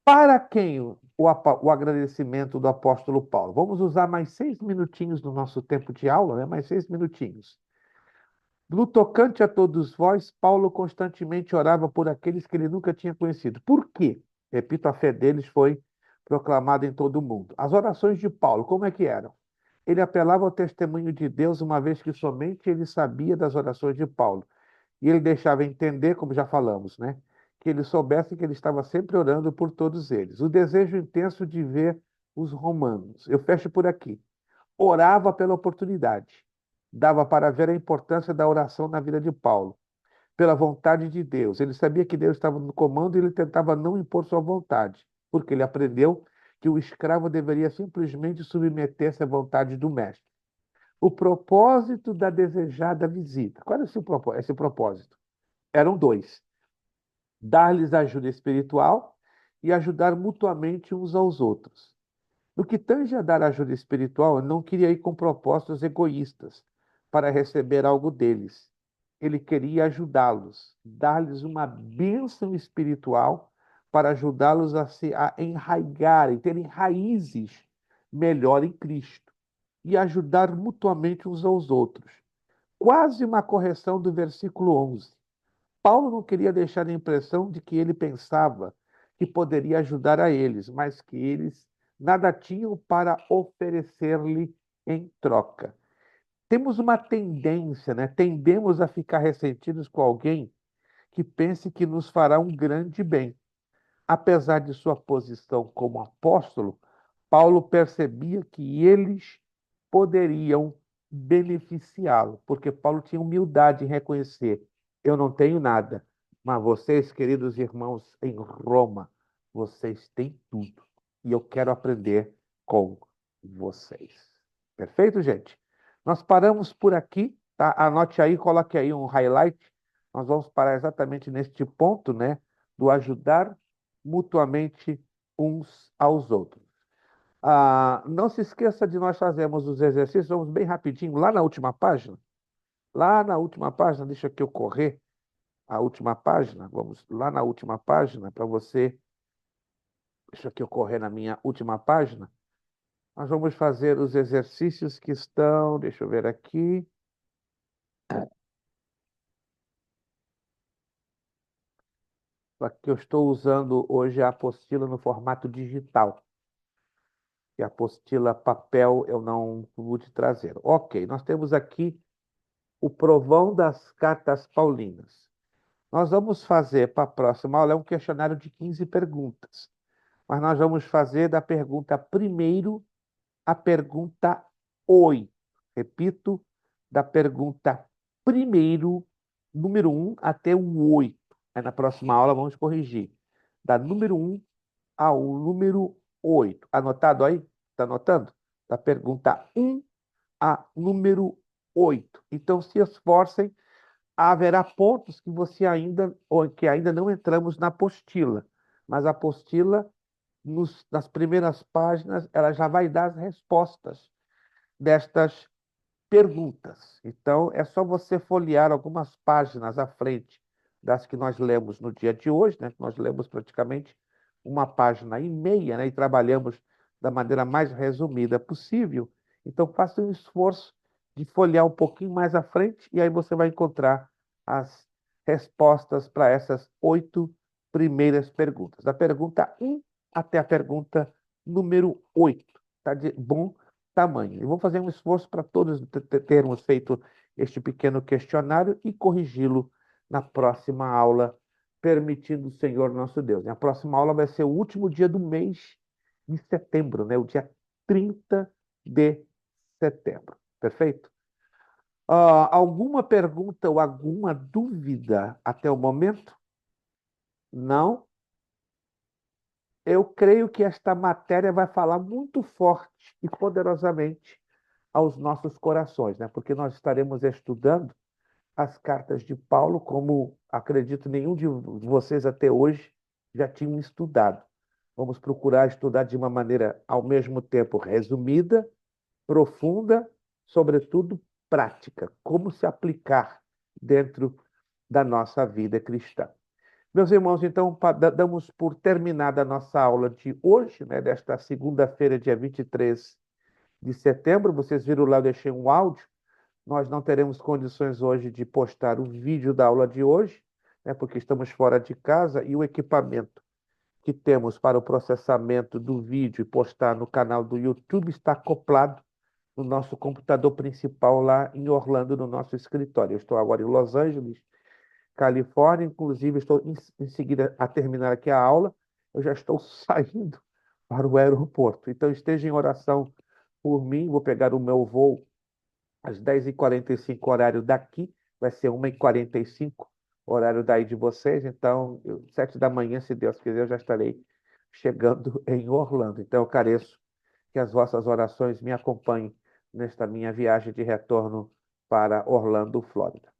Para quem o agradecimento do apóstolo Paulo? Vamos usar mais 6 minutinhos no nosso tempo de aula, né? Mais 6 minutinhos. No tocante a todos vós, Paulo constantemente orava por aqueles que ele nunca tinha conhecido. Por quê? Repito, a fé deles foi proclamada em todo o mundo. As orações de Paulo, como é que eram? Ele apelava ao testemunho de Deus, uma vez que somente ele sabia das orações de Paulo. E ele deixava entender, como já falamos, né? Que ele soubesse que ele estava sempre orando por todos eles. O desejo intenso de ver os romanos. Eu fecho por aqui. Orava pela oportunidade. Dava para ver a importância da oração na vida de Paulo, pela vontade de Deus. Ele sabia que Deus estava no comando e ele tentava não impor sua vontade, porque ele aprendeu que o escravo deveria simplesmente submeter-se à vontade do mestre. O propósito da desejada visita. Qual era esse propósito? Eram dois: dar-lhes ajuda espiritual e ajudar mutuamente uns aos outros. No que tange a dar ajuda espiritual, eu não queria ir com propósitos egoístas para receber algo deles. Ele queria ajudá-los, dar-lhes uma bênção espiritual para ajudá-los a enraigarem, terem raízes melhor em Cristo e ajudar mutuamente uns aos outros. Quase uma correção do versículo 11. Paulo não queria deixar a impressão de que ele pensava que poderia ajudar a eles, mas que eles nada tinham para oferecer-lhe em troca. Temos uma tendência, né? Tendemos a ficar ressentidos com alguém que pense que nos fará um grande bem. Apesar de sua posição como apóstolo, Paulo percebia que eles poderiam beneficiá-lo, porque Paulo tinha humildade em reconhecer: eu não tenho nada, mas vocês, queridos irmãos em Roma, vocês têm tudo, e eu quero aprender com vocês. Perfeito, gente? Nós paramos por aqui, tá? Anote aí, coloque aí um highlight. Nós vamos parar exatamente neste ponto, né? Do ajudar mutuamente uns aos outros. Não se esqueça de nós fazermos os exercícios, vamos bem rapidinho, lá na última página. Lá na última página, deixa aqui eu correr. a última página. Vamos lá na última página para você. Deixa aqui ocorrer na minha última página. Nós vamos fazer os exercícios que estão. Deixa eu ver aqui. Aqui eu estou usando hoje a apostila no formato digital. E a apostila papel eu não pude trazer. Ok, nós temos aqui o provão das cartas paulinas. Nós vamos fazer para a próxima aula um questionário de 15 perguntas. Mas nós vamos fazer da pergunta primeiro à pergunta 8. Repito, da pergunta primeiro, número 1 até o 8. Aí na próxima aula vamos corrigir. Da número 1 ao número 8. Anotado aí? Está anotando? Da pergunta 1 a número 8. Então se esforcem, haverá pontos que você ainda, ou que ainda não entramos na apostila. Mas a apostila, nas primeiras páginas, ela já vai dar as respostas destas perguntas. Então, é só você folhear algumas páginas à frente das que nós lemos no dia de hoje, né? Nós lemos praticamente uma página e meia, né? E trabalhamos da maneira mais resumida possível. Então, faça um esforço de folhear um pouquinho mais à frente e aí você vai encontrar as respostas para essas 8 primeiras perguntas. Da pergunta 1 até a pergunta número 8. Tá de bom tamanho. E vou fazer um esforço para todos termos feito este pequeno questionário e corrigi-lo na próxima aula, permitindo o Senhor nosso Deus. E a próxima aula vai ser o último dia do mês de setembro, né? O dia 30 de setembro. Perfeito? Alguma pergunta ou alguma dúvida até o momento? Não? Eu creio que esta matéria vai falar muito forte e poderosamente aos nossos corações, né? Porque nós estaremos estudando as cartas de Paulo, como acredito nenhum de vocês até hoje já tinham estudado. Vamos procurar estudar de uma maneira, ao mesmo tempo, resumida, profunda, sobretudo prática. Como se aplicar dentro da nossa vida cristã. Meus irmãos, então, damos por terminada a nossa aula de hoje, né, desta segunda-feira, dia 23 de setembro. Vocês viram lá, eu deixei um áudio. Nós não teremos condições hoje de postar o vídeo da aula de hoje, né, porque estamos fora de casa e o equipamento que temos para o processamento do vídeo e postar no canal do YouTube está acoplado no nosso computador principal lá em Orlando, no nosso escritório. Eu estou agora em Los Angeles, Califórnia, inclusive estou em seguida a terminar aqui a aula, eu já estou saindo para o aeroporto. Então esteja em oração por mim, vou pegar o meu voo às 10h45, horário daqui, vai ser 1h45, horário daí de vocês, então 7 da manhã, se Deus quiser, eu já estarei chegando em Orlando. Então eu careço que as vossas orações me acompanhem nesta minha viagem de retorno para Orlando, Flórida.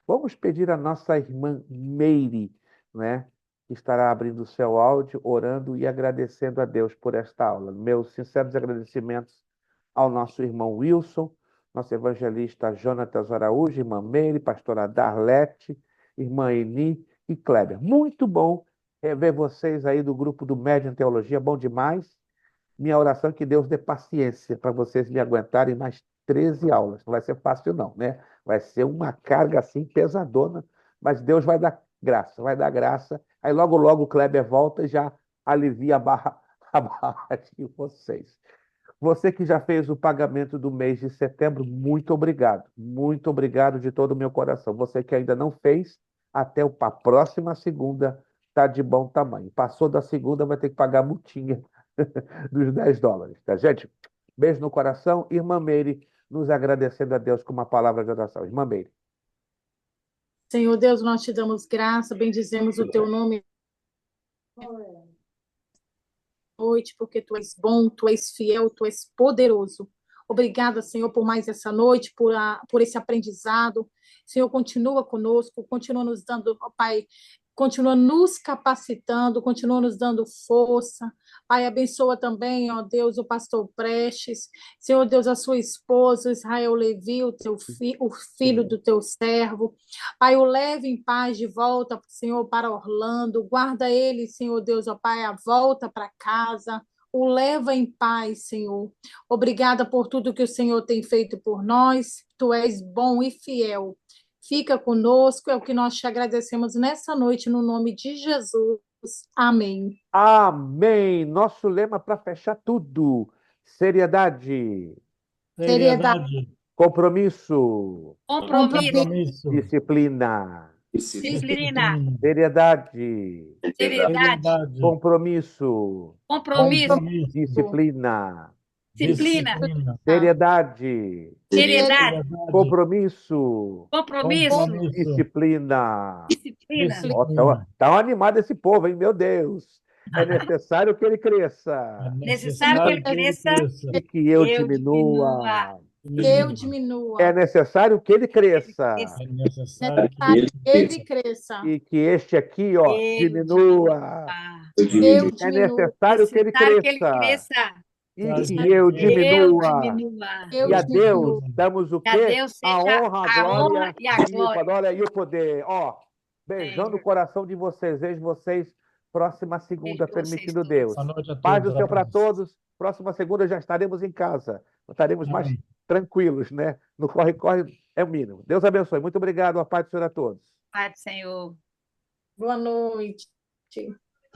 Vamos pedir a nossa irmã Meire, né, que estará abrindo o seu áudio, orando e agradecendo a Deus por esta aula. Meus sinceros agradecimentos ao nosso irmão Wilson, nosso evangelista Jonatas Araújo, irmã Meire, pastora Darlete, irmã Eni e Kleber. Muito bom ver vocês aí do grupo do Médium Teologia, bom demais. Minha oração é que Deus dê paciência para vocês me aguentarem mais 13 aulas. Não vai ser fácil, não, né? Vai ser uma carga assim pesadona, mas Deus vai dar graça, vai dar graça. Aí logo, logo o Kleber volta e já alivia a barra de vocês. Você que já fez o pagamento do mês de setembro, muito obrigado. Muito obrigado de todo o meu coração. Você que ainda não fez, até a próxima segunda está de bom tamanho. Passou da segunda, vai ter que pagar a multinha dos $10, tá, gente? Beijo no coração. Irmã Meire, nos agradecendo a Deus com uma palavra de oração. Irmã Meire. Senhor Deus, nós te damos graça, bendizemos o teu nome noite, porque tu és bom, tu és fiel, tu és poderoso. Obrigada, Senhor, por mais essa noite, por esse aprendizado. Senhor, continua conosco, continua nos dando, ó Pai, continua nos capacitando, continua nos dando força. Pai, abençoa também, ó Deus, o pastor Prestes, Senhor Deus, a sua esposa, Israel Levi, o filho do teu servo. Pai, o leve em paz de volta, Senhor, para Orlando. Guarda ele, Senhor Deus, ó Pai, a volta para casa. O leva em paz, Senhor. Obrigada por tudo que o Senhor tem feito por nós. Tu és bom e fiel. Fica conosco, é o que nós te agradecemos nessa noite, no nome de Jesus. Amém. Amém. Nosso lema para fechar tudo: seriedade, Seriedade, compromisso, Compromisso, disciplina. disciplina, Seriedade, seriedade, compromisso, compromisso, disciplina. disciplina, Seriedade, seriedade, compromisso, compromisso, disciplina. disciplina. Ó, tá animado esse povo, hein? Meu Deus. É necessário que ele cresça Necessário que ele cresça e que eu eu diminua. eu diminua. É necessário que ele cresça É necessário Necessário que ele cresça. e que este aqui, ó, Eu diminua. Eu É diminuo. necessário que ele necessário que ele cresça cresça e Claro que que eu eu diminua. diminua. Eu E a Deus diminuo. damos o Que a quê? Deus A seja honra, a a honra glória e a e glória. e o poder. Ó, beijando Senhor. o coração de vocês. Vejo vocês próxima segunda, Beijo vocês permitindo todos. Deus. Boa noite a Paz do todos, Senhor para rapazes. todos. Próxima segunda já estaremos em casa. Estaremos mais Amém. tranquilos, né? No corre-corre é o mínimo. Deus abençoe. Muito obrigado. A paz do Senhor a todos. Pai do Senhor. Boa noite.